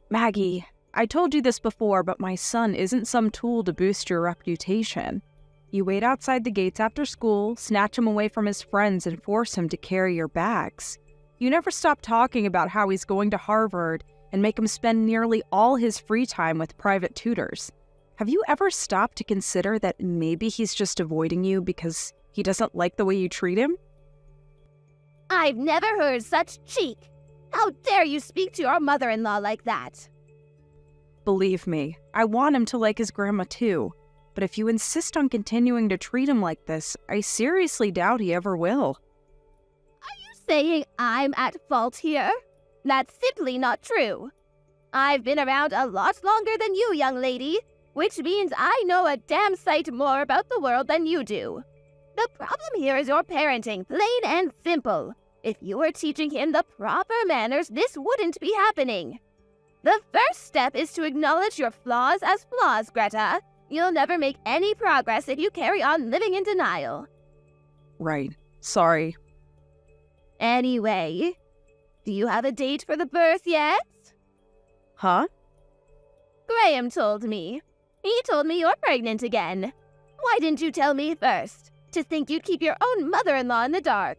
Maggie, I told you this before, but my son isn't some tool to boost your reputation. You wait outside the gates after school, snatch him away from his friends, and force him to carry your bags. You never stop talking about how he's going to Harvard and make him spend nearly all his free time with private tutors. Have you ever stopped to consider that maybe he's just avoiding you because he doesn't like the way you treat him? I've never heard such cheek. How dare you speak to your mother-in-law like that? Believe me, I want him to like his grandma too. But if you insist on continuing to treat him like this, I seriously doubt he ever will. Are you saying I'm at fault here? That's simply not true. I've been around a lot longer than you, young lady, which means I know a damn sight more about the world than you do. The problem here is your parenting, plain and simple. If you were teaching him the proper manners, this wouldn't be happening. The first step is to acknowledge your flaws as flaws, Greta. You'll never make any progress if you carry on living in denial. Right. Sorry. Anyway, do you have a date for the birth yet? Huh? Graham told me. He told me you're pregnant again. Why didn't you tell me first? To think you'd keep your own mother-in-law in the dark.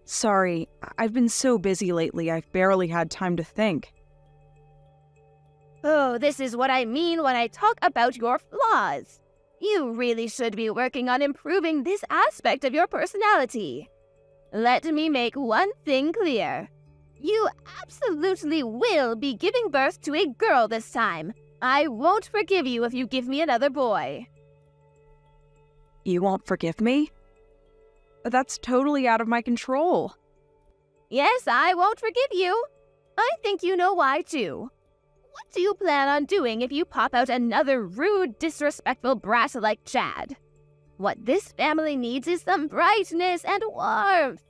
Sorry, I've been so busy lately I've barely had time to think. Oh, this is what I mean when I talk about your flaws. You really should be working on improving this aspect of your personality. Let me make one thing clear. You absolutely will be giving birth to a girl this time. I won't forgive you if you give me another boy. You won't forgive me? That's totally out of my control. Yes, I won't forgive you. I think you know why, too. What do you plan on doing if you pop out another rude, disrespectful brat like Chad? What this family needs is some brightness and warmth.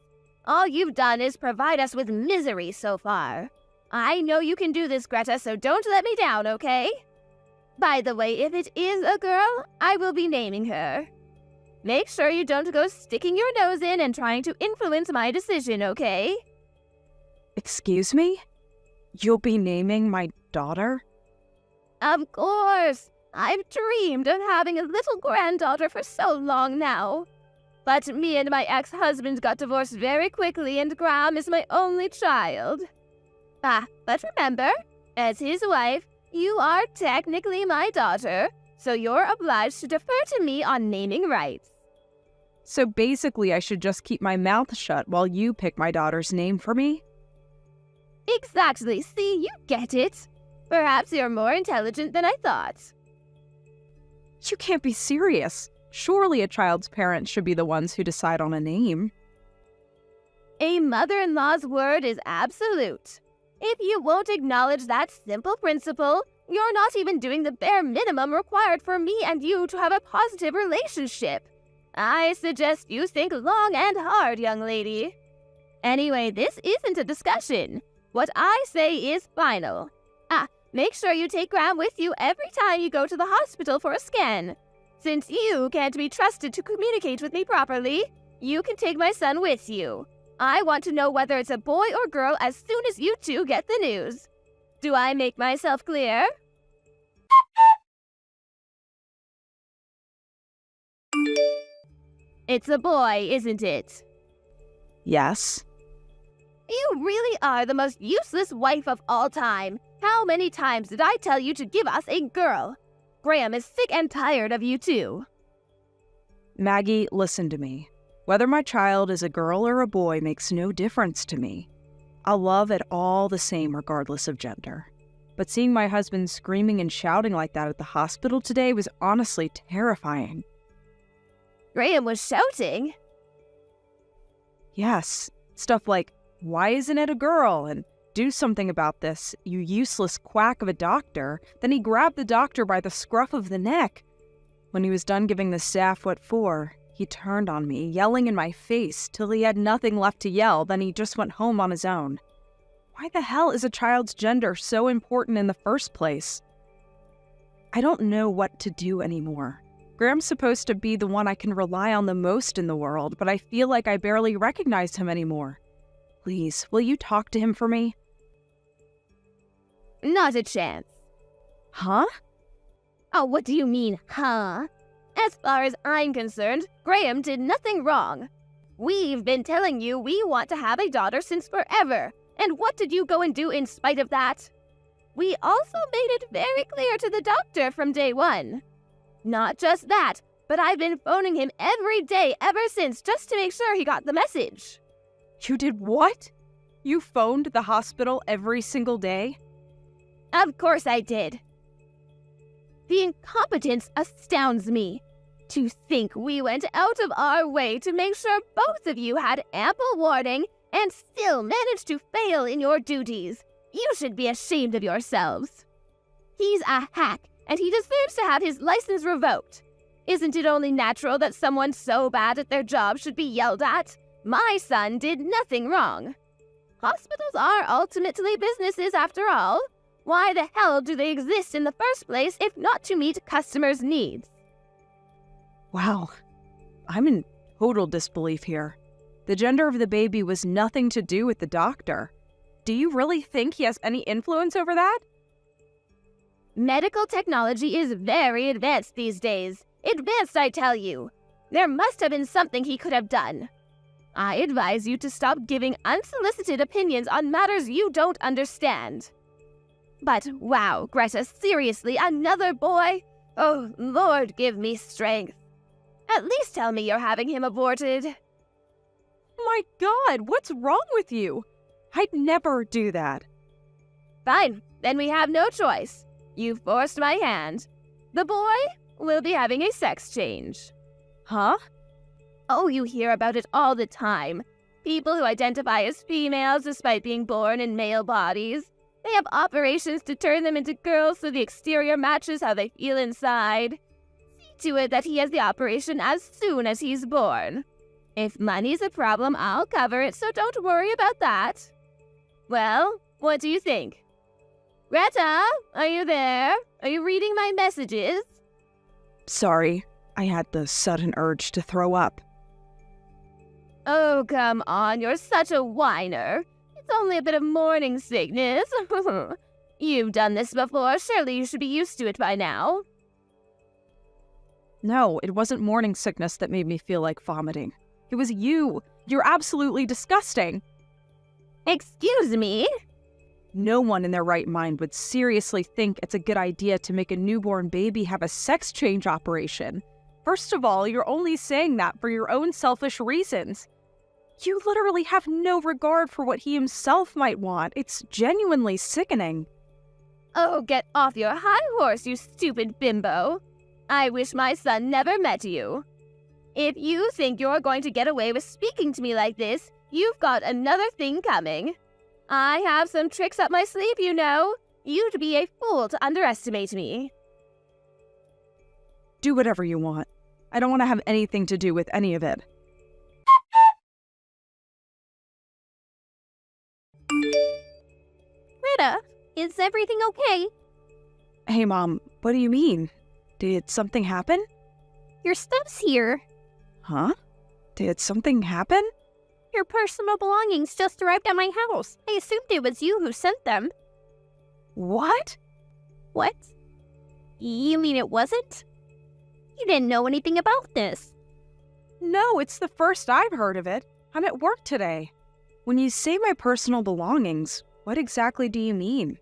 All you've done is provide us with misery so far. I know you can do this, Greta, so don't let me down, okay? By the way, if it is a girl, I will be naming her Make sure you don't go sticking your nose in and trying to influence my decision, okay? Excuse me? You'll be naming my daughter? Of course! I've dreamed of having a little granddaughter for so long now. But me and my ex-husband got divorced very quickly and Graham is my only child. But remember, as his wife, you are technically my daughter, so you're obliged to defer to me on naming rights. So basically, I should just keep my mouth shut while you pick my daughter's name for me? Exactly, see, you get it. Perhaps you're more intelligent than I thought. You can't be serious. Surely a child's parents should be the ones who decide on a name. A mother-in-law's word is absolute. If you won't acknowledge that simple principle, you're not even doing the bare minimum required for me and you to have a positive relationship. I suggest you think long and hard, young lady. Anyway, this isn't a discussion. What I say is final. Make sure you take Graham with you every time you go to the hospital for a scan. Since you can't be trusted to communicate with me properly, you can take my son with you. I want to know whether it's a boy or girl as soon as you two get the news. Do I make myself clear? It's a boy, isn't it? Yes. You really are the most useless wife of all time. How many times did I tell you to give us a girl? Graham is sick and tired of you too. Maggie, listen to me. Whether my child is a girl or a boy makes no difference to me. I'll love it all the same regardless of gender. But seeing my husband screaming and shouting like that at the hospital today was honestly terrifying. Graham was shouting? Yes, stuff like, "Why isn't it a girl?" and "Do something about this, you useless quack of a doctor." Then he grabbed the doctor by the scruff of the neck. When he was done giving the staff what for, he turned on me, yelling in my face till he had nothing left to yell. Then he just went home on his own. Why the hell is a child's gender so important in the first place? I don't know what to do anymore. Graham's supposed to be the one I can rely on the most in the world, but I feel like I barely recognize him anymore. Please, will you talk to him for me? Not a chance. Huh? Oh, what do you mean, huh? As far as I'm concerned, Graham did nothing wrong. We've been telling you we want to have a daughter since forever. And what did you go and do in spite of that? We also made it very clear to the doctor from day one. Not just that, but I've been phoning him every day ever since just to make sure he got the message. You did what? You phoned the hospital every single day? Of course I did. The incompetence astounds me. To think we went out of our way to make sure both of you had ample warning and still managed to fail in your duties. You should be ashamed of yourselves. He's a hack, and he deserves to have his license revoked. Isn't it only natural that someone so bad at their job should be yelled at? My son did nothing wrong. Hospitals are ultimately businesses after all. Why the hell do they exist in the first place if not to meet customers' needs? Wow, I'm in total disbelief here. The gender of the baby was nothing to do with the doctor. Do you really think he has any influence over that? Medical technology is very advanced these days. Advanced, I tell you. There must have been something he could have done. I advise you to stop giving unsolicited opinions on matters you don't understand. But wow, Greta, seriously, another boy? Oh, Lord, give me strength. At least tell me you're having him aborted. My God, what's wrong with you? I'd never do that. Fine, then we have no choice. You've forced my hand. The boy will be having a sex change. Huh? Oh, you hear about it all the time. People who identify as females despite being born in male bodies. They have operations to turn them into girls so the exterior matches how they feel inside. See to it that he has the operation as soon as he's born. If money's a problem, I'll cover it, so don't worry about that. Well, what do you think? Greta, are you there? Are you reading my messages? Sorry, I had the sudden urge to throw up. Oh, come on, you're such a whiner. It's only a bit of morning sickness. You've done this before, surely you should be used to it by now. No, it wasn't morning sickness that made me feel like vomiting. It was you. You're absolutely disgusting. Excuse me? No one in their right mind would seriously think it's a good idea to make a newborn baby have a sex change operation. First of all, you're only saying that for your own selfish reasons. You literally have no regard for what he himself might want. It's genuinely sickening. Oh, get off your high horse, you stupid bimbo. I wish my son never met you. If you think you're going to get away with speaking to me like this, you've got another thing coming. I have some tricks up my sleeve, you know. You'd be a fool to underestimate me. Do whatever you want. I don't want to have anything to do with any of it. Rita, is everything okay? Hey, Mom, what do you mean? Did something happen? Your stuff's here. Huh? Did something happen? Your personal belongings just arrived at my house. I assumed it was you who sent them. What? What? You mean it wasn't? You didn't know anything about this. No, it's the first I've heard of it. I'm at work today. When you say my personal belongings, what exactly do you mean?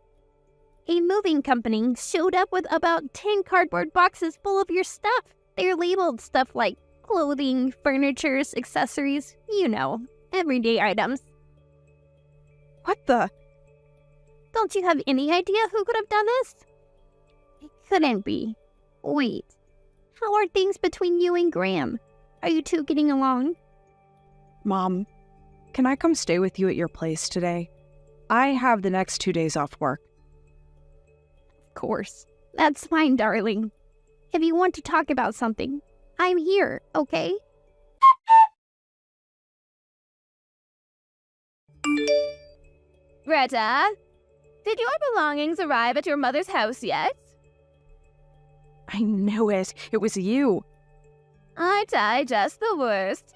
A moving company showed up with about 10 cardboard boxes full of your stuff. They're labeled stuff like clothing, furniture, accessories, you know, everyday items. What the? Don't you have any idea who could have done this? It couldn't be. Wait, how are things between you and Graham? Are you two getting along? Mom, can I come stay with you at your place today? I have the next 2 days off work. Of course. That's fine, darling. If you want to talk about something, I'm here, okay? Greta, did your belongings arrive at your mother's house yet? I knew it. It was you. Aren't I just the worst?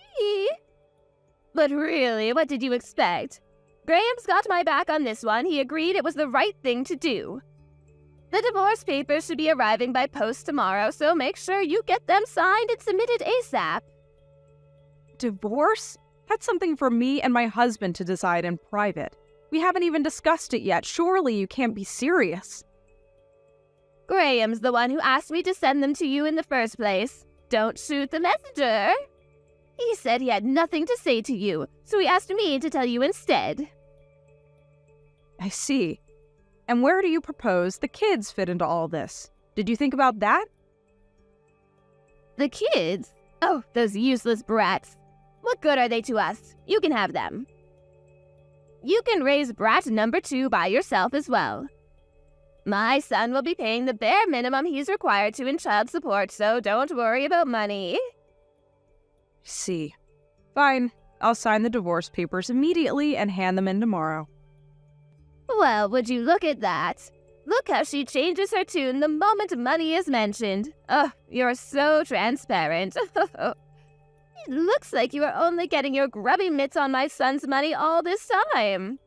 But really, what did you expect? Graham's got my back on this one. He agreed it was the right thing to do. The divorce papers should be arriving by post tomorrow, so make sure you get them signed and submitted ASAP. Divorce? That's something for me and my husband to decide in private. We haven't even discussed it yet. Surely you can't be serious. Graham's the one who asked me to send them to you in the first place. Don't shoot the messenger. He said he had nothing to say to you, so he asked me to tell you instead. I see. And where do you propose the kids fit into all this? Did you think about that? The kids? Oh, those useless brats. What good are they to us? You can have them. You can raise brat number 2 by yourself as well. My son will be paying the bare minimum he's required to in child support, so don't worry about money. See. Fine. I'll sign the divorce papers immediately and hand them in tomorrow. Well, would you look at that? Look how she changes her tune the moment money is mentioned. Oh, you're so transparent. It looks like you are only getting your grubby mitts on my son's money all this time.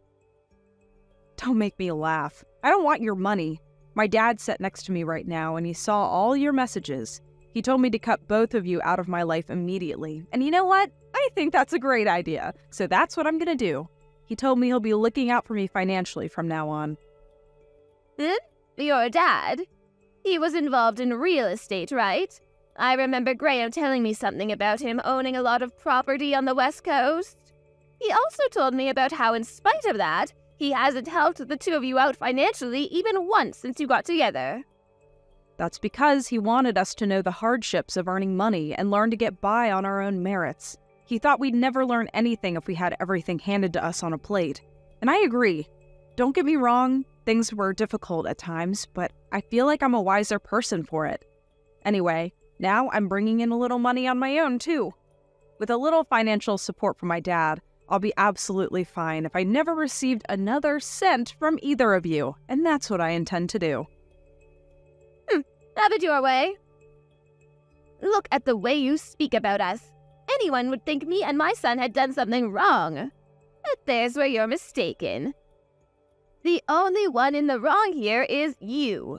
Don't make me laugh. I don't want your money. My dad's sat next to me right now and he saw all your messages. He told me to cut both of you out of my life immediately. And you know what? I think that's a great idea. So that's what I'm gonna do. He told me he'll be looking out for me financially from now on. Your dad? He was involved in real estate, right? I remember Graham telling me something about him owning a lot of property on the West Coast. He also told me about how, in spite of that, he hasn't helped the two of you out financially even once since you got together. That's because he wanted us to know the hardships of earning money and learn to get by on our own merits. He thought we'd never learn anything if we had everything handed to us on a plate. And I agree. Don't get me wrong, things were difficult at times, but I feel like I'm a wiser person for it. Anyway, now I'm bringing in a little money on my own, too. With a little financial support from my dad, I'll be absolutely fine if I never received another cent from either of you, and that's what I intend to do. Have it your way. Look at the way you speak about us. Anyone would think me and my son had done something wrong. But there's where you're mistaken. The only one in the wrong here is you.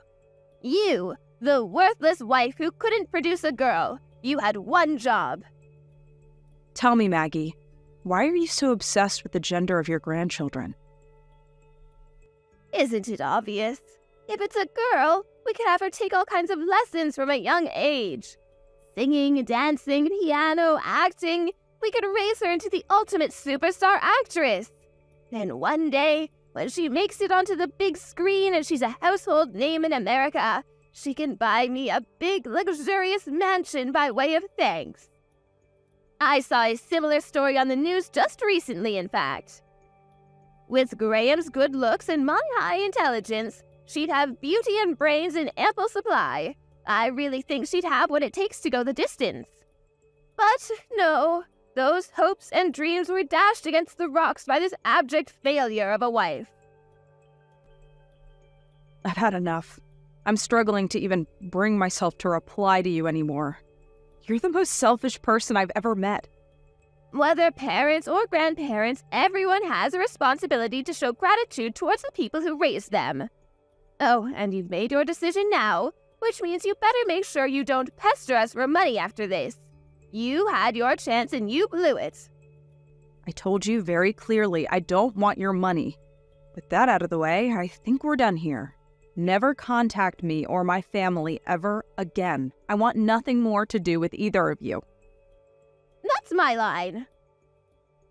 You, the worthless wife who couldn't produce a girl. You had one job. Tell me, Maggie, why are you so obsessed with the gender of your grandchildren? Isn't it obvious? If it's a girl, we could have her take all kinds of lessons from a young age. Singing, dancing, piano, acting. We could raise her into the ultimate superstar actress. Then one day, when she makes it onto the big screen and she's a household name in America, she can buy me a big, luxurious mansion by way of thanks. I saw a similar story on the news just recently, in fact. With Graham's good looks and my high intelligence, she'd have beauty and brains in ample supply. I really think she'd have what it takes to go the distance. But no, those hopes and dreams were dashed against the rocks by this abject failure of a wife. I've had enough. I'm struggling to even bring myself to reply to you anymore. You're the most selfish person I've ever met. Whether parents or grandparents, everyone has a responsibility to show gratitude towards the people who raised them. Oh, and you've made your decision now, which means you better make sure you don't pester us for money after this. You had your chance and you blew it. I told you very clearly I don't want your money. With that out of the way, I think we're done here. Never contact me or my family ever again. I want nothing more to do with either of you. That's my line.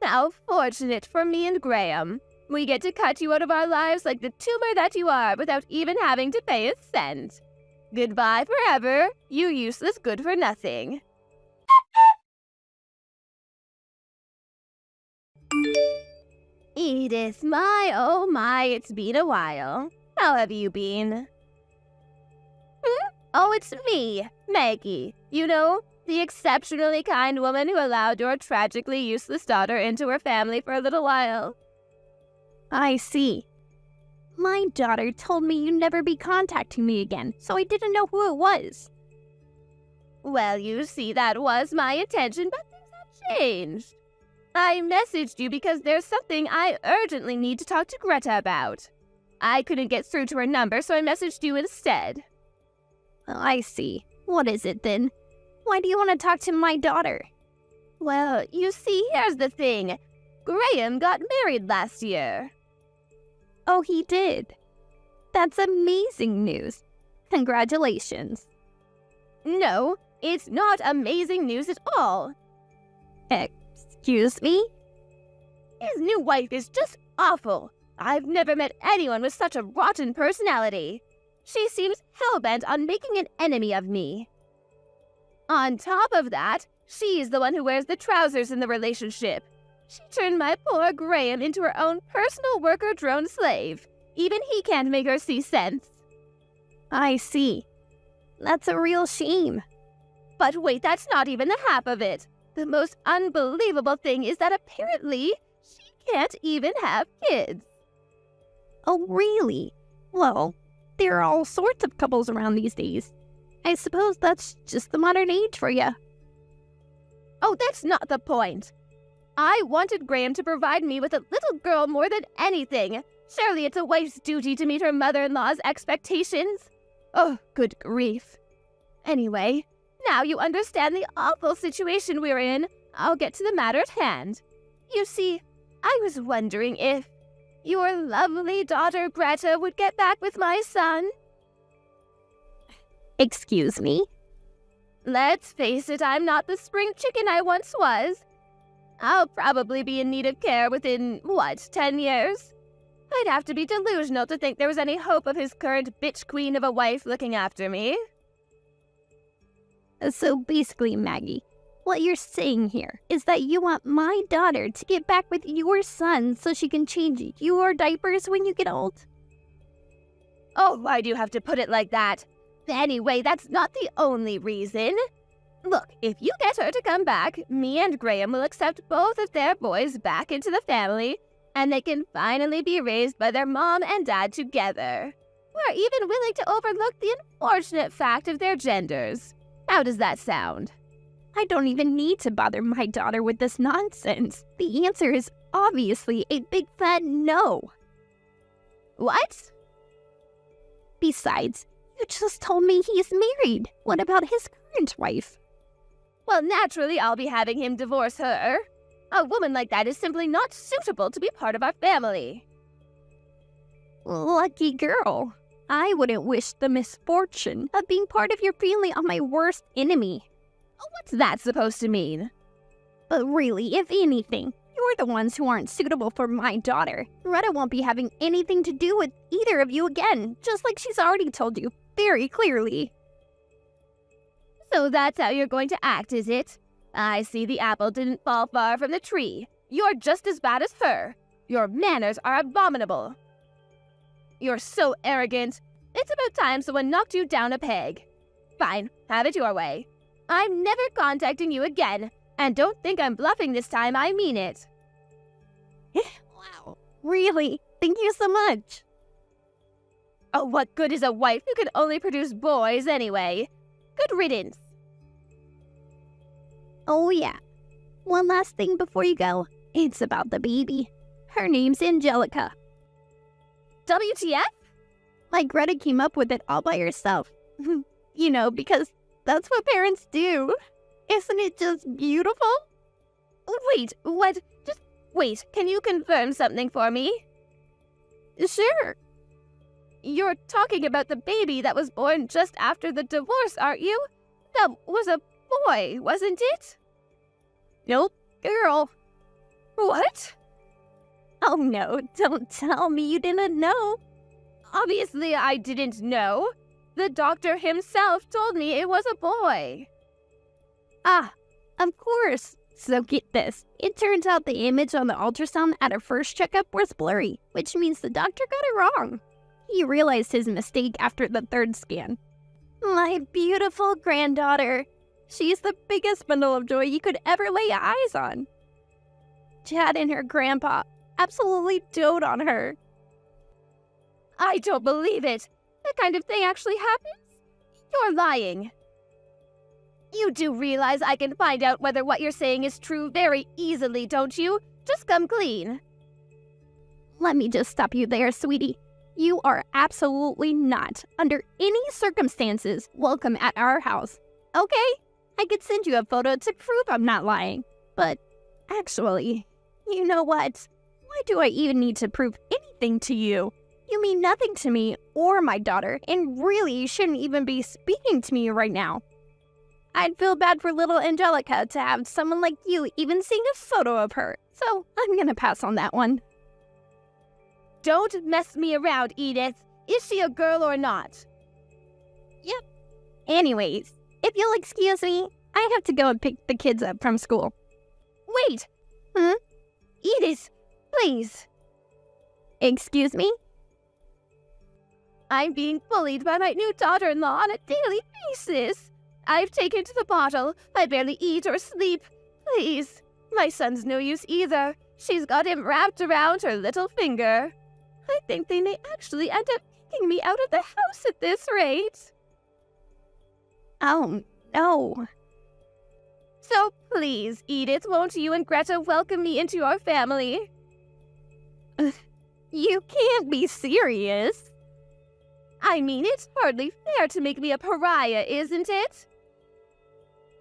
How fortunate for me and Graham. We get to cut you out of our lives like the tumor that you are without even having to pay a cent. Goodbye forever, you useless good for nothing. Edith, my, oh my, it's been a while. How have you been? Oh, it's me, Maggie. You know, the exceptionally kind woman who allowed your tragically useless daughter into her family for a little while. I see. My daughter told me you'd never be contacting me again, so I didn't know who it was. Well, you see, that was my intention, but things have changed. I messaged you because there's something I urgently need to talk to Greta about. I couldn't get through to her number, so I messaged you instead. I see. What is it then? Why do you want to talk to my daughter? Well, you see, here's the thing. Graham got married last year. Oh, he did? That's amazing news. Congratulations. No, it's not amazing news at all. Excuse me? His new wife is just awful. I've never met anyone with such a rotten personality. She seems hell-bent on making an enemy of me. On top of that, she's the one who wears the trousers in the relationship. She turned my poor Graham into her own personal worker drone slave. Even he can't make her see sense. I see. That's a real shame. But wait, that's not even the half of it. The most unbelievable thing is that apparently she can't even have kids. Oh, really? Well, there are all sorts of couples around these days. I suppose that's just the modern age for you. Oh, that's not the point. I wanted Graham to provide me with a little girl more than anything. Surely it's a wife's duty to meet her mother-in-law's expectations. Oh, good grief. Anyway, now you understand the awful situation we're in. I'll get to the matter at hand. You see, I was wondering if your lovely daughter Greta would get back with my son. Excuse me? Let's face it, I'm not the spring chicken I once was. I'll probably be in need of care within, 10 years? I'd have to be delusional to think there was any hope of his current bitch queen of a wife looking after me. So basically, Maggie, what you're saying here is that you want my daughter to get back with your son so she can change your diapers when you get old? Oh, why do you have to put it like that? Anyway, that's not the only reason. Look, if you get her to come back, me and Graham will accept both of their boys back into the family, and they can finally be raised by their mom and dad together. We're even willing to overlook the unfortunate fact of their genders. How does that sound? I don't even need to bother my daughter with this nonsense. The answer is obviously a big fat no. What? Besides, you just told me he's married. What about his current wife? Well, naturally, I'll be having him divorce her. A woman like that is simply not suitable to be part of our family. Lucky girl. I wouldn't wish the misfortune of being part of your family on my worst enemy. What's that supposed to mean? But really, if anything, you're the ones who aren't suitable for my daughter. Retta won't be having anything to do with either of you again, just like she's already told you very clearly. So that's how you're going to act, is it? I see the apple didn't fall far from the tree. You're just as bad as her. Your manners are abominable. You're so arrogant. It's about time someone knocked you down a peg. Fine, have it your way. I'm never contacting you again. And don't think I'm bluffing this time, I mean it. Wow, really? Thank you so much. Oh, what good is a wife who can only produce boys anyway? Good riddance. Oh yeah. One last thing before you go. It's about the baby. Her name's Angelica. WTF? Like Greta came up with it all by herself. You know, because that's what parents do. Isn't it just beautiful? Wait, what? Just wait, can you confirm something for me? Sure. You're talking about the baby that was born just after the divorce, aren't you? That was a boy, wasn't it? Nope, girl. What? Oh no, don't tell me you didn't know. Obviously I didn't know. The doctor himself told me it was a boy. Ah, of course. So get this. It turns out the image on the ultrasound at her first checkup was blurry, which means the doctor got it wrong. He realized his mistake after the third scan. My beautiful granddaughter. She's the biggest bundle of joy you could ever lay eyes on. Chad and her grandpa absolutely dote on her. I don't believe it. That kind of thing actually happens? You're lying. You do realize I can find out whether what you're saying is true very easily, don't you? Just come clean. Let me just stop you there, sweetie. You are absolutely not, under any circumstances, welcome at our house. Okay? I could send you a photo to prove I'm not lying. But actually, you know what? Why do I even need to prove anything to you? You mean nothing to me or my daughter, and really you shouldn't even be speaking to me right now. I'd feel bad for little Angelica to have someone like you even seeing a photo of her, so I'm gonna pass on that one. Don't mess me around, Edith. Is she a girl or not? Yep. Anyways, if you'll excuse me, I have to go and pick the kids up from school. Wait! Edith, please. Excuse me? I'm being bullied by my new daughter-in-law on a daily basis. I've taken to the bottle. I barely eat or sleep. Please. My son's no use either. She's got him wrapped around her little finger. I think they may actually end up kicking me out of the house at this rate. Oh, no. So please, Edith, won't you and Greta welcome me into your family? You can't be serious. I mean, it's hardly fair to make me a pariah, isn't it?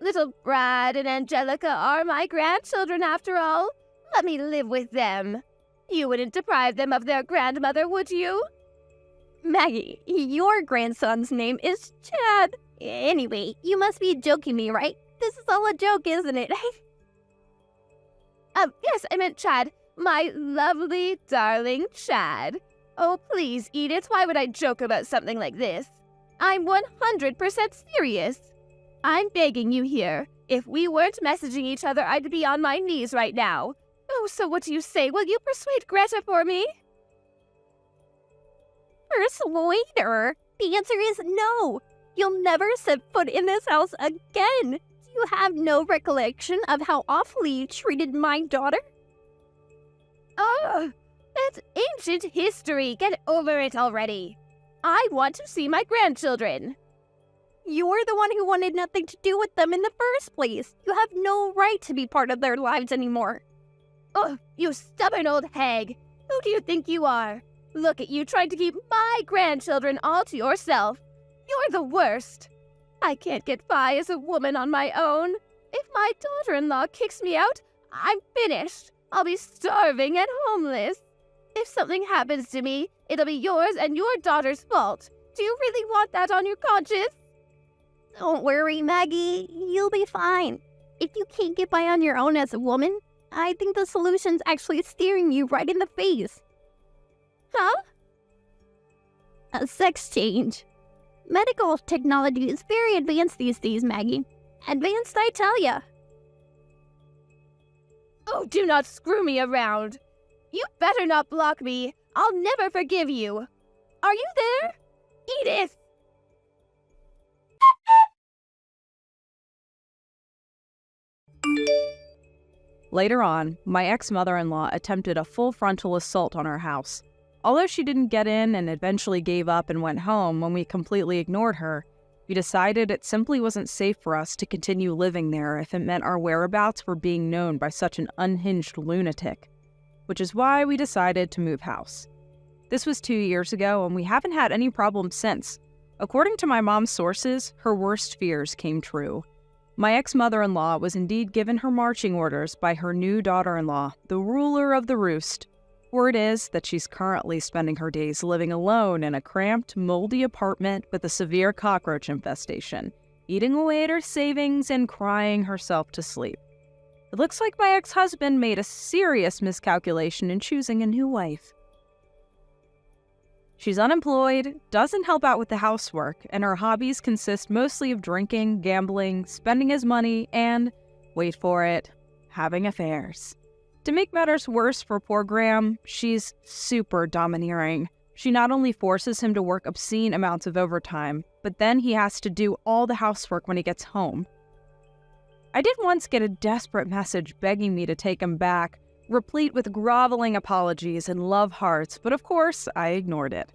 Little Brad and Angelica are my grandchildren, after all. Let me live with them. You wouldn't deprive them of their grandmother, would you? Maggie, your grandson's name is Chad. Anyway, you must be joking me, right? This is all a joke, isn't it? Yes, I meant Chad. My lovely, darling Chad. Oh, please, Edith, why would I joke about something like this? I'm 100% serious. I'm begging you here. If we weren't messaging each other, I'd be on my knees right now. Oh, so what do you say? Will you persuade Greta for me? Persuade her? The answer is no. You'll never set foot in this house again. Do you have no recollection of how awfully you treated my daughter? Oh, that's ancient history. Get over it already. I want to see my grandchildren. You're the one who wanted nothing to do with them in the first place. You have no right to be part of their lives anymore. Oh, you stubborn old hag! Who do you think you are? Look at you trying to keep my grandchildren all to yourself. You're the worst. I can't get by as a woman on my own. If my daughter-in-law kicks me out, I'm finished. I'll be starving and homeless. If something happens to me, it'll be yours and your daughter's fault. Do you really want that on your conscience? Don't worry, Maggie. You'll be fine. If you can't get by on your own as a woman, I think the solution's actually staring you right in the face. Huh? A sex change. Medical technology is very advanced these days, Maggie. Advanced, I tell ya. Oh, do not screw me around. You better not block me. I'll never forgive you. Are you there? Edith! Later on, my ex-mother-in-law attempted a full frontal assault on our house. Although she didn't get in and eventually gave up and went home when we completely ignored her, we decided it simply wasn't safe for us to continue living there if it meant our whereabouts were being known by such an unhinged lunatic, which is why we decided to move house. This was 2 years ago, and we haven't had any problems since. According to my mom's sources, her worst fears came true. My ex-mother-in-law was indeed given her marching orders by her new daughter-in-law, the ruler of the roost. Word is that she's currently spending her days living alone in a cramped, moldy apartment with a severe cockroach infestation, eating away at her savings and crying herself to sleep. It looks like my ex-husband made a serious miscalculation in choosing a new wife. She's unemployed, doesn't help out with the housework, and her hobbies consist mostly of drinking, gambling, spending his money, and, wait for it, having affairs. To make matters worse for poor Graham, she's super domineering. She not only forces him to work obscene amounts of overtime, but then he has to do all the housework when he gets home. I did once get a desperate message begging me to take him back, replete with groveling apologies and love hearts, but of course, I ignored it.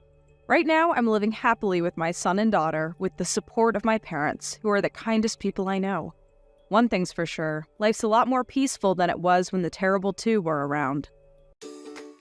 Right now, I'm living happily with my son and daughter with the support of my parents, who are the kindest people I know. One thing's for sure, life's a lot more peaceful than it was when the terrible two were around.